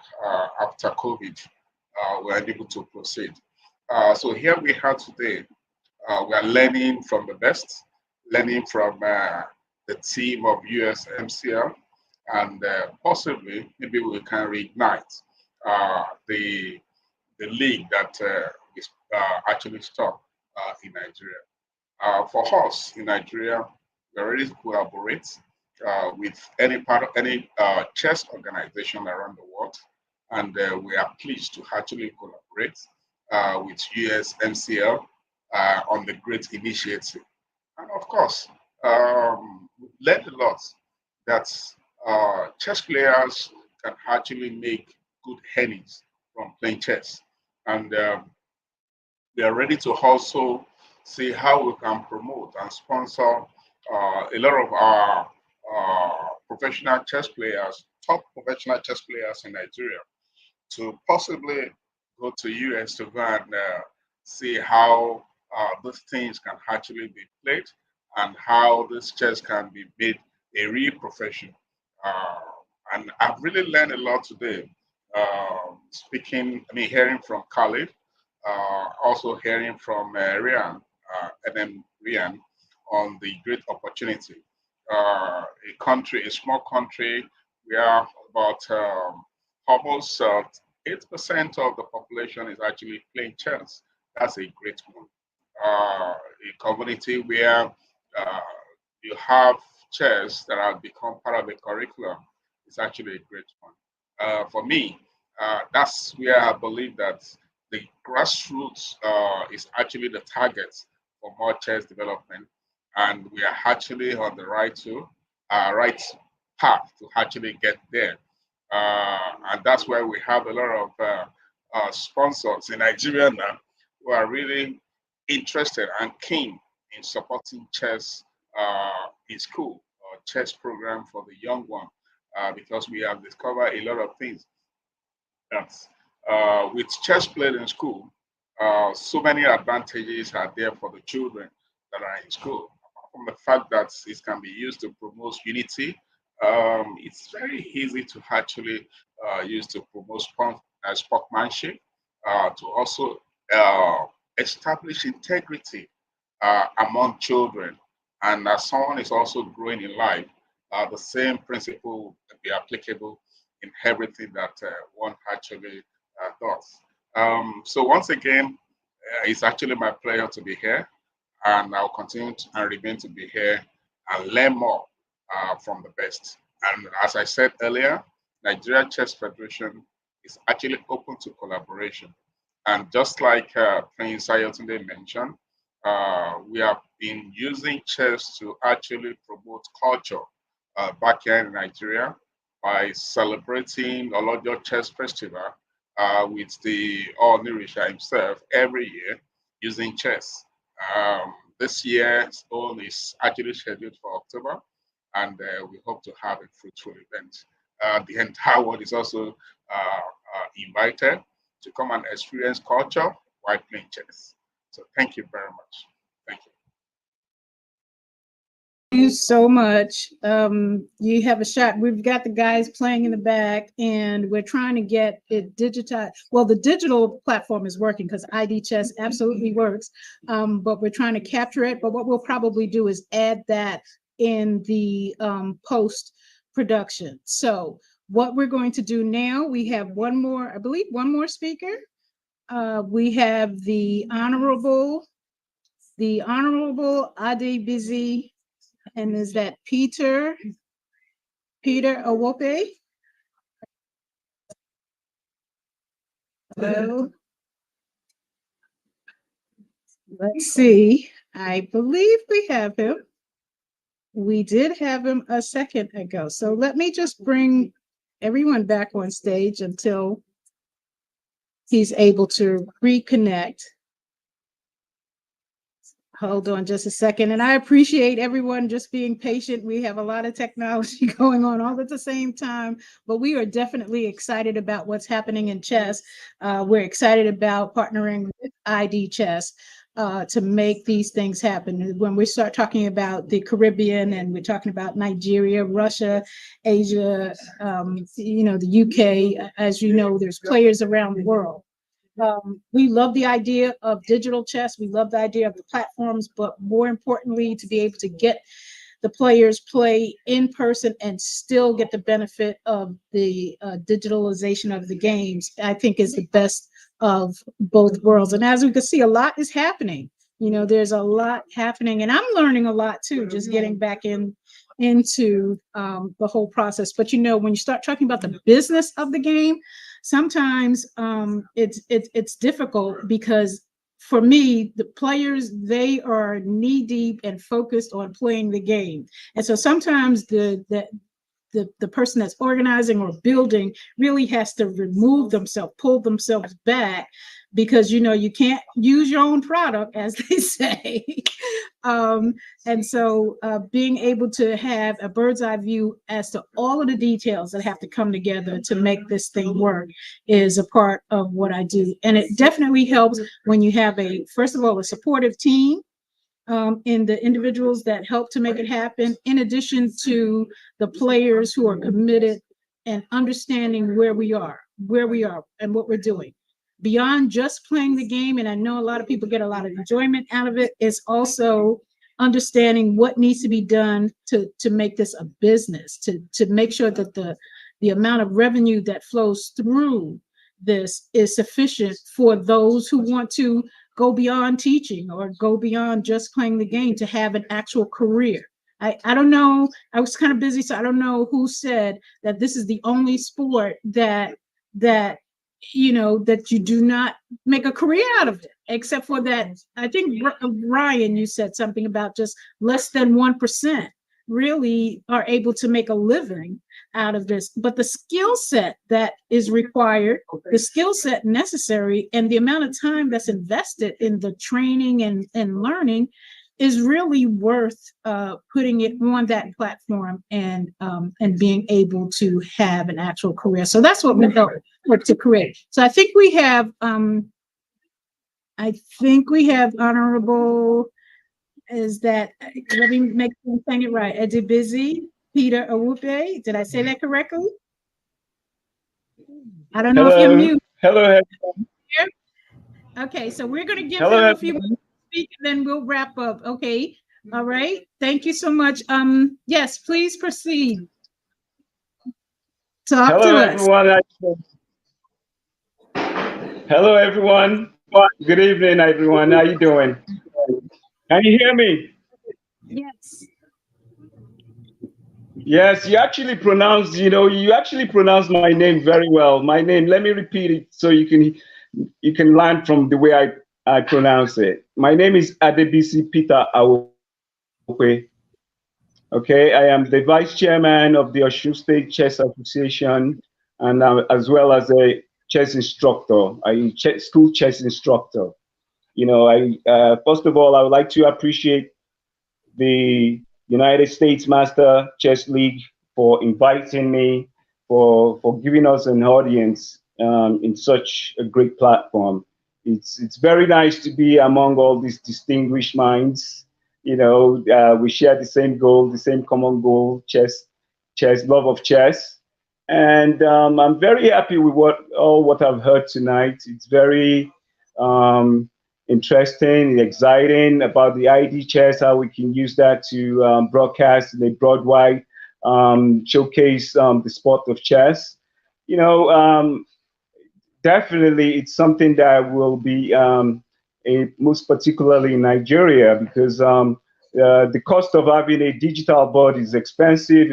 after COVID. We are unable to proceed. So here we are today. We are learning from the best, learning from the team of USMCL, and possibly maybe we can reignite the league that is actually stopped in Nigeria. For us in Nigeria, we are ready to collaborate with any part of any chess organization around the world, and we are pleased to actually collaborate with USMCL on the great initiative. And of course, we've learned a lot that chess players can actually make good earnings from playing chess. And we are ready to also see how we can promote and sponsor a lot of our professional chess players, top professional chess players in Nigeria, to possibly go to US to go and see how these things can actually be played and how this chess can be made a real profession. Uh, and I've really learned a lot today. Hearing from Khalid, also hearing from Rian, and then Rian on the great opportunity. A small country, we are about almost 8% of the population is actually playing chess. That's a great one. A community where uh, you have chess that have become part of the curriculum is actually a great one. For me, that's where I believe that the grassroots is actually the target for more chess development, and we are actually on the right path to actually get there. And that's why we have a lot of sponsors in Nigeria now who are really interested and keen in supporting chess in school, or chess program for the young one, because we have discovered a lot of things that with chess played in school, so many advantages are there for the children that are in school. Apart from the fact that it can be used to promote unity, it's very easy to actually use to promote sportsmanship, to also establish integrity among children. And as someone is also growing in life, the same principle will be applicable in everything that one actually does. So once again, it's actually my pleasure to be here, and I'll continue to, and remain to be here and learn more from the best. And as I said earlier, Nigeria Chess Federation is actually open to collaboration. And just like Prince Ayotunde mentioned, we have been using chess to actually promote culture back here in Nigeria by celebrating Olojo Chess Festival with the Onirisha himself every year using chess. This year's own is actually scheduled for October, and we hope to have a fruitful event. The entire world is also invited to come and experience culture while playing chess. So thank you very much. Thank you. Thank you so much. You have a shot. We've got the guys playing in the back, and we're trying to get it digitized. Well, the digital platform is working because idChess absolutely works, but we're trying to capture it. But what we'll probably do is add that in the post production. So what we're going to do now, we have one more, I believe, one more speaker. We have the Honorable Adebizi, and is that Peter Awope? Hello. Let's see. I believe we have him. We did have him a second ago. So let me just bring everyone back on stage until he's able to reconnect. Hold on just a second. And I appreciate everyone just being patient. We have a lot of technology going on all at the same time, but we are definitely excited about what's happening in chess. We're excited about partnering with idChess to make these things happen. When we start talking about the Caribbean, and we're talking about Nigeria, Russia, Asia, the UK, as you know, there's players around the world. We love the idea of digital chess. We love the idea of the platforms, but more importantly, to be able to get the players play in person and still get the benefit of the digitalization of the games, I think is the best of both worlds. And as we can see, a lot is happening. There's a lot happening, and I'm learning a lot too, just getting back into the whole process. But when you start talking about the business of the game, sometimes it's difficult, because for me, the players, they are knee deep and focused on playing the game. And so sometimes the person that's organizing or building really has to remove themselves, pull themselves back, because you can't use your own product, as they say. And so being able to have a bird's eye view as to all of the details that have to come together to make this thing work is a part of what I do. And it definitely helps when you have first of all, a supportive team in the individuals that help to make it happen, in addition to the players who are committed and understanding where we are and what we're doing. Beyond just playing the game, and I know a lot of people get a lot of enjoyment out of it, is also understanding what needs to be done to make this a business, to make sure that the amount of revenue that flows through this is sufficient for those who want to go beyond teaching or go beyond just playing the game to have an actual career. I don't know. I was kind of busy, so I don't know who said that this is the only sport that you do not make a career out of it, except for that. I think Ryan, you said something about just less than 1% really are able to make a living out of this. But the skill set that is required, the skill set necessary, and the amount of time that's invested in the training and learning is really worth putting it on that platform and being able to have an actual career. So that's what we work to create. So I think we have honorable, is that, let me make sure I'm saying it right, Edibisi Peter Awupe. Did I say that correctly? I don't know if you're mute. Hello, everyone. Okay, so we're going to give Hello, him a few everyone. minutes to speak and then we'll wrap up. Okay. All right. Thank you so much. Yes, please proceed. Talk Hello, to us. everyone. Hello, everyone. Good evening, everyone. How you doing? Can you hear me? Yes. Yes, you actually pronounced my name very well. My name, let me repeat it so you can learn from the way I pronounce it. My name is Adebisi Peter Awope. Okay, I am the vice chairman of the Osun State Chess Association, and as well as a chess instructor, school chess instructor. First of all, I would like to appreciate the United States Master Chess League for inviting me, for giving us an audience in such a great platform. It's very nice to be among all these distinguished minds. We share the same goal, the same common goal: chess, love of chess. And I'm very happy with what I've heard tonight. It's very interesting, exciting about the idChess, how we can use that to broadcast in a broad showcase the sport of chess. You know, Definitely it's something that will be most particularly in Nigeria, because the cost of having a digital board is expensive.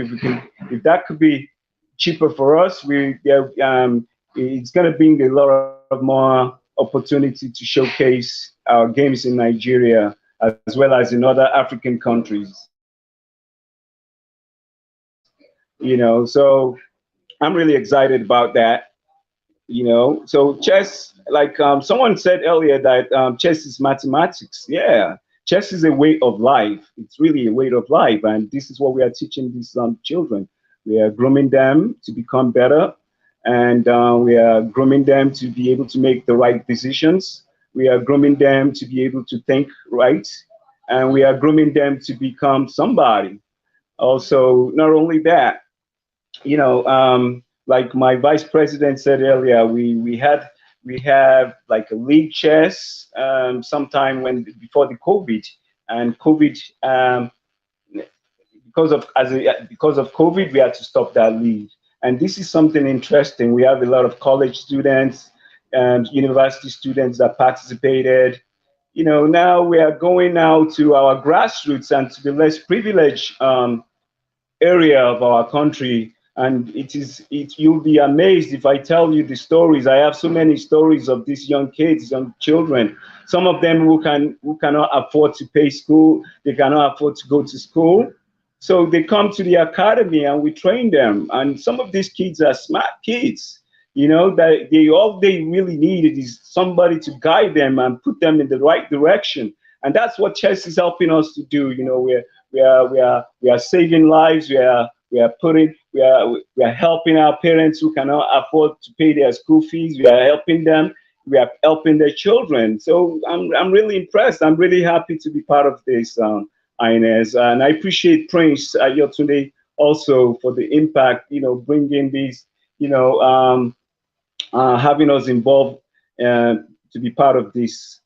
If that could be cheaper for us, it's going to bring a lot of more opportunity to showcase our games in Nigeria as well as in other African countries. So I'm really excited about that. So chess, like someone said earlier, that chess is mathematics. Yeah, chess is a way of life. It's really a way of life, and this is what we are teaching these children. We are grooming them to become better, and we are grooming them to be able to make the right decisions. We are grooming them to be able to think right, and we are grooming them to become somebody. Also, not only that, like my vice president said earlier, we have like a league chess sometime before the COVID, and COVID because of COVID we had to stop that league. And this is something interesting. We have a lot of college students and university students that participated. Now we are going now to our grassroots and to the less privileged area of our country, and you'll be amazed if I tell you the stories. I have so many stories of these young kids, young children, some of them who cannot afford to pay school, they cannot afford to go to school, so they come to the academy and we train them. And some of these kids are smart kids, that all they really need is somebody to guide them and put them in the right direction. And that's what chess is helping us to do. We are saving lives. We are helping our parents who cannot afford to pay their school fees. We are helping them. We are helping their children. So I'm really impressed. I'm really happy to be part of this, Inez. And I appreciate Prince Ayotunde also for the impact, bringing these, having us involved to be part of this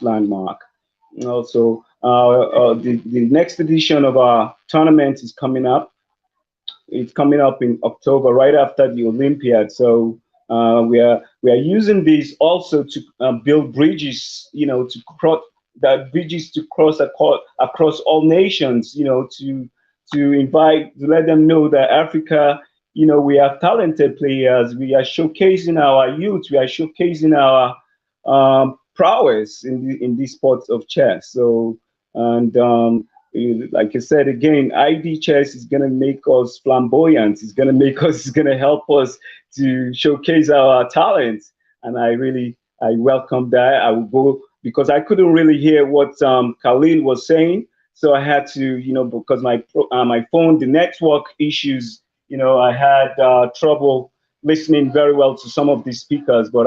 landmark. Also, the next edition of our tournament is coming up. It's coming up in October, right after the Olympiad. So we are using this also to build bridges, to cross across all nations, to let them know that Africa, we have talented players. We are showcasing our youth. We are showcasing our prowess in these sports of chess. So, and like I said again, idChess is going to make us flamboyant. It's going to help us to showcase our talents. And I welcome that. I will go because I couldn't really hear what Khalil was saying. So I had to, because my phone, the network issues, I had trouble listening very well to some of the speakers. But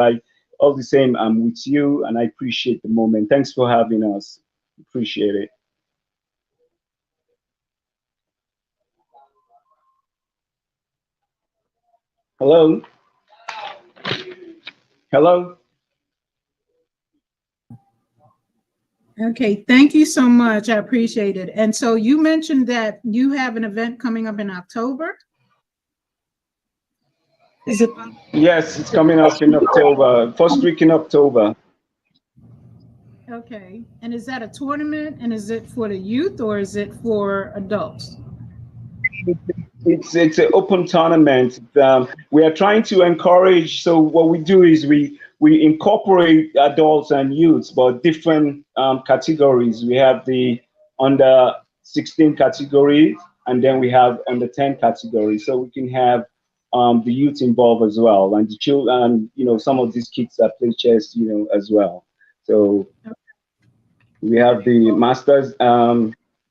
all the same, I'm with you, and I appreciate the moment. Thanks for having us. Appreciate it. Hello? Hello? Okay, thank you so much. I appreciate it. And so you mentioned that you have an event coming up in October? Is it? Yes, it's coming up in October, first week in October. Okay, and is that a tournament, and is it for the youth or is it for adults? It's an open tournament. We are trying to encourage. So what we do is we incorporate adults and youths, but different categories. We have the under 16 category, and then we have under 10 category. So we can have the youth involved as well, and the children, and some of these kids that play chess, as well. So we have the masters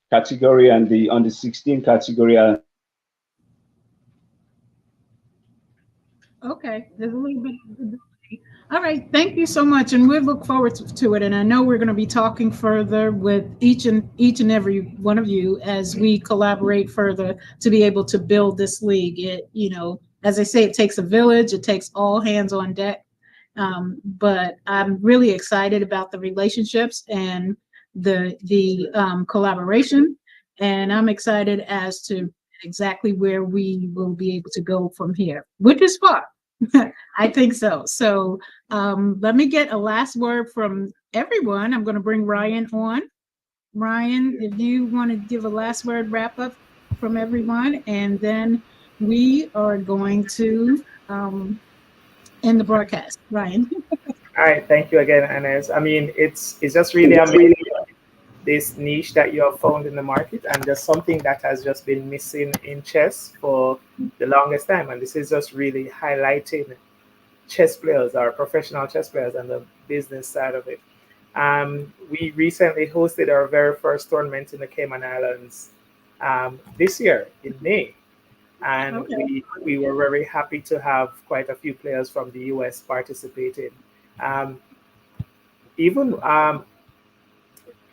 category and the under 16 category. Okay, there's a little bit. All right, thank you so much, and we'll look forward to it. And I know we're going to be talking further with each and every one of you as we collaborate further to be able to build this league. It, as I say, it takes a village. It takes all hands on deck. But I'm really excited about the relationships and the collaboration, and I'm excited as to exactly where we will be able to go from here, which is far. I think so. So let me get a last word from everyone. I'm going to bring Ryan on. Ryan, if you want to give a last word wrap up from everyone, and then we are going to end the broadcast. Ryan. All right, thank you again, Ines. I mean, it's just really amazing, this niche that you have found in the market, and just something that has just been missing in chess for the longest time. And this is just really highlighting chess players, our professional chess players, and the business side of it. We recently hosted our very first tournament in the Cayman Islands this year in May. And Okay. we were very happy to have quite a few players from the US participating. Even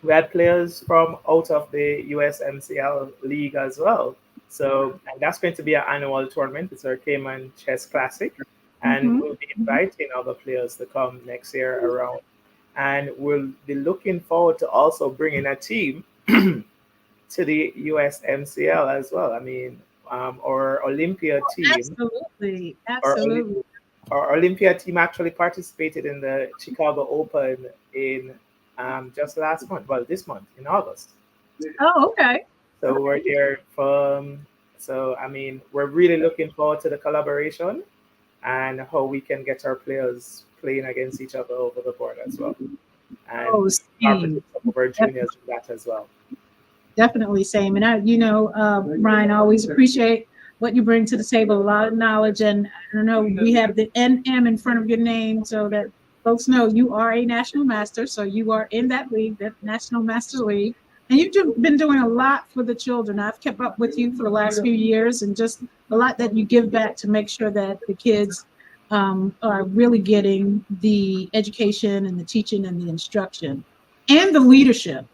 we had players from out of the USMCL league as well. So and that's going to be an annual tournament. It's our Cayman Chess Classic. And we'll be inviting other players to come next year around. And we'll be looking forward to also bringing a team to the USMCL as well. I mean, our Olympia team. Absolutely. Absolutely. Our Olympia team actually participated in the Chicago Open in just last month. Well, this month in August. Oh, okay. So we're there so I mean, we're really looking forward to the collaboration and how we can get our players playing against each other over the board as well. And same. some of our juniors do that as well. Definitely same. And Ryan, I always appreciate what you bring to the table, a lot of knowledge. And I don't know, we have the NM in front of your name so that folks know you are a national master. So you are in that league, that National Master League. And you've been doing a lot for the children. I've kept up with you for the last few years, and just a lot that you give back to make sure that the kids are really getting the education and the teaching and the instruction and the leadership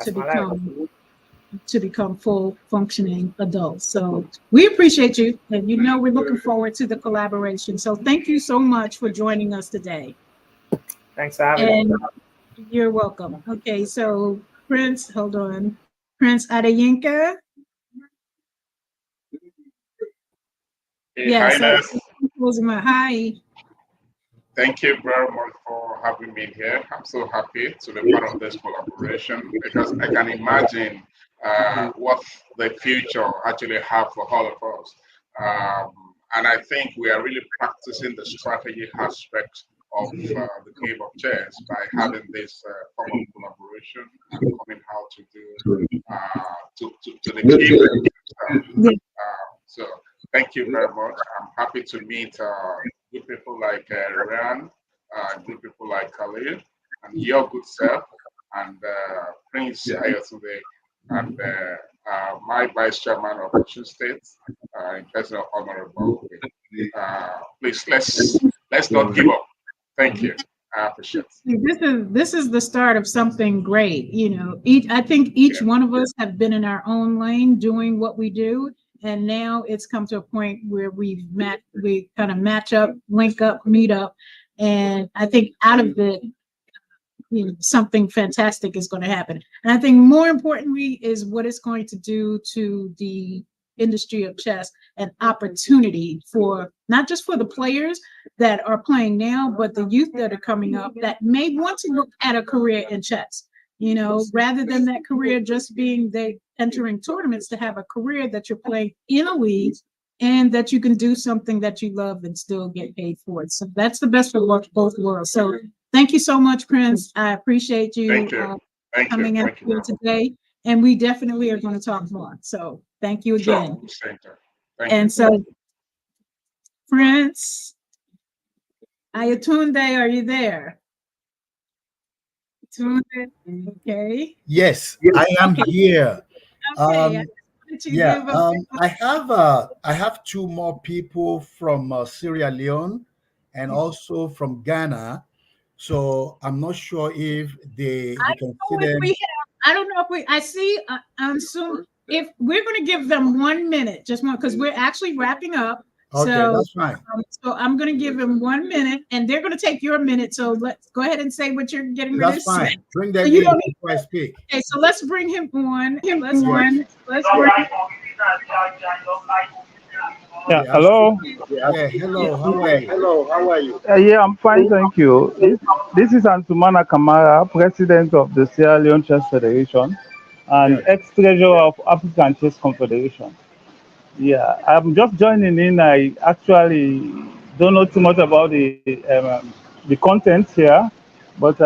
to become full functioning adults. So we appreciate you, and we're looking forward to the collaboration. So thank you so much for joining us today. Thanks for having me. You're welcome. Okay, so Prince Adeyinka. Yes. Hi. Thank you very much for having me here. I'm so happy to be part of this collaboration because I can imagine what the future actually have for all of us. And I think we are really practicing the strategy aspect of the game of chess by having this form of collaboration and coming how to do to the game. So thank you very much. I'm happy to meet good people like Ryan, good people like Khalil, and your good self, and Prince Ayotunde, and my Vice Chairman of Osun State, in person of Honorable. Please, let's not give up. Thank you. I appreciate it. This is the start of something great. You know, I think each one of us have been in our own lane doing what we do, and now it's come to a point where we kind of match up, link up, meet up, and I think out of it, you know, something fantastic is going to happen. And I think more importantly is what it's going to do to the industry of chess, an opportunity for not just for the players that are playing now, but the youth that are coming up that may want to look at a career in chess, you know, rather than that career just being they entering tournaments, to have a career that you're playing in a league and that you can do something that you love and still get paid for it. So that's the best for both worlds. So thank you so much, Prince. I appreciate you coming out here today. And we definitely are going to talk more. So thank you again. And so, Prince Ayatunde, are you there? Okay. Yes, I am here. Okay. I have two more people from Sierra Leone and also from Ghana. So I'm not sure if they can see them. I don't know if I see, soon, if we're going to give them 1 minute, just one, because we're actually wrapping up. Okay, so, that's fine. So I'm going to give them 1 minute and they're going to take your minute. So let's go ahead and say what you're getting ready to say. That's fine. Bring them in before I speak. Okay, so let's bring him on. Let's bring Yeah, hello. Yeah, hello. How are you? Yeah, I'm fine, thank you. This is Antumana Kamara, President of the Sierra Leone Chess Federation and ex-treasurer of African Chess Confederation. Yeah, I'm just joining in. I actually don't know too much about the content here, but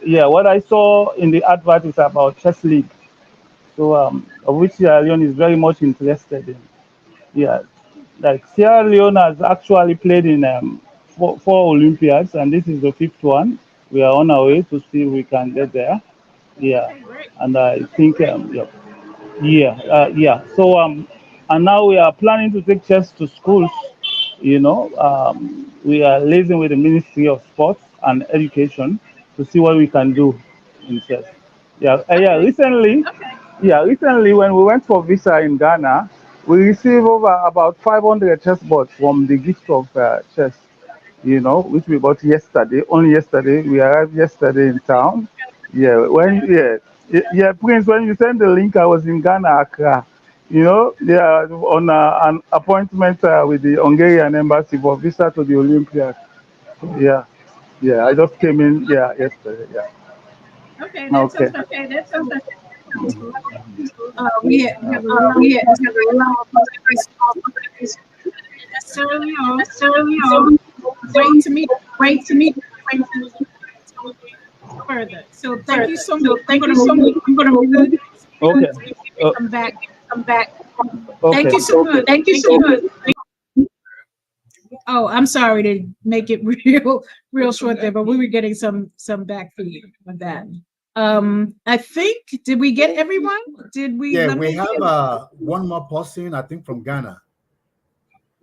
yeah, what I saw in the advert is about Chess League, so of which Sierra Leone is very much interested in. Yeah, like Sierra Leone has actually played in four Olympiads, and this is the fifth one. We are on our way to see if we can get there. Yeah, and I think yeah. So and now we are planning to take chess to schools. You know, we are liaising with the Ministry of Sports and Education to see what we can do in chess. Yeah. Recently when we went for visa in Ghana, we received over about 500 chessboards from the gift of chess. You know, which we bought yesterday. Only yesterday, we arrived yesterday in town. Prince, when you sent the link, I was in Ghana, Accra. You know, on an appointment with the Hungarian embassy for visa to the Olympiad. Yeah, I just came in, yesterday, yeah. Okay, that sounds okay. We have great to meet further. So thank you so much. I'm gonna come back. Okay. Thank you so much. Oh, I'm sorry to make it real short there, but we were getting some back feed on that. I think, did we get everyone? Did we? Yeah, we have one more person, I think, from Ghana.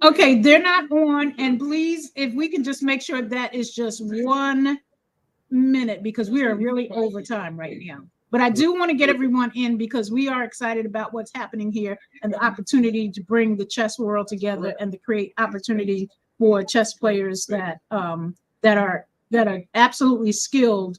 Okay, they're not on, and please, if we can just make sure that is just 1 minute, because we are really over time right now. But I do want to get everyone in because we are excited about what's happening here and the opportunity to bring the chess world together and to create opportunity for chess players that are absolutely skilled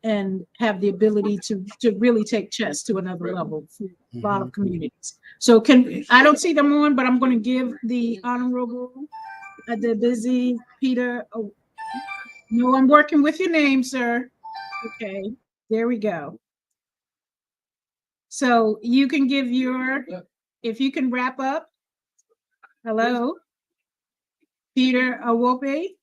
and have the ability to really take chess to another level for a lot of communities. So I don't see them on, but I'm going to give the Honorable, the busy Peter. Oh, no, I'm working with your name, sir. Okay, there we go. So you can give if you can wrap up. Hello, Peter Awope.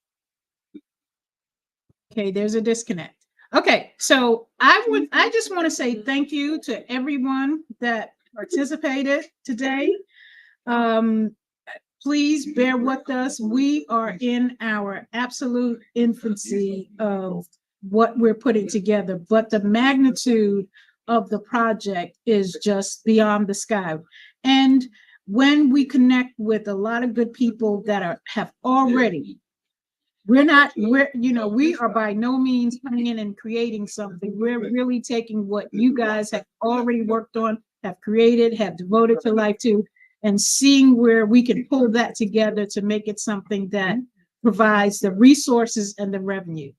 Okay, there's a disconnect. Okay, so I just want to say thank you to everyone that participated today. Please bear with us. We are in our absolute infancy of what we're putting together, but the magnitude of the project is just beyond the sky. And when we connect with a lot of good people that have already, we are by no means coming in and creating something. We're really taking what you guys have already worked on, have created, have devoted to life to, and seeing where we can pull that together to make it something that provides the resources and the revenue.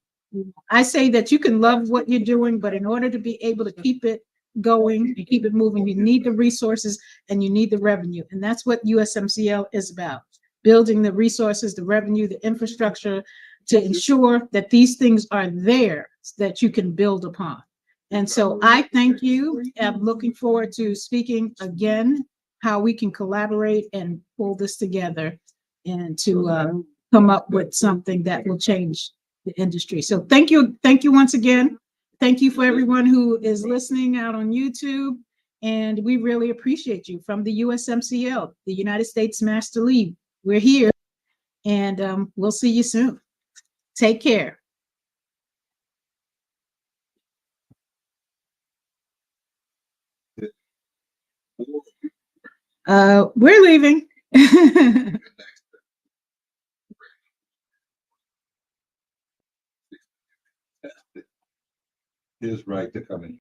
I say that you can love what you're doing, but in order to be able to keep it going and keep it moving, you need the resources and you need the revenue. And that's what USMCL is about. Building the resources, the revenue, the infrastructure to ensure that these things are there that you can build upon. And so I thank you. I'm looking forward to speaking again, how we can collaborate and pull this together and to come up with something that will change the industry. So thank you. Thank you once again. Thank you for everyone who is listening out on YouTube. And we really appreciate you from the USMCL, the United States Master League. We're here and we'll see you soon. Take care. We're leaving. His right to come in.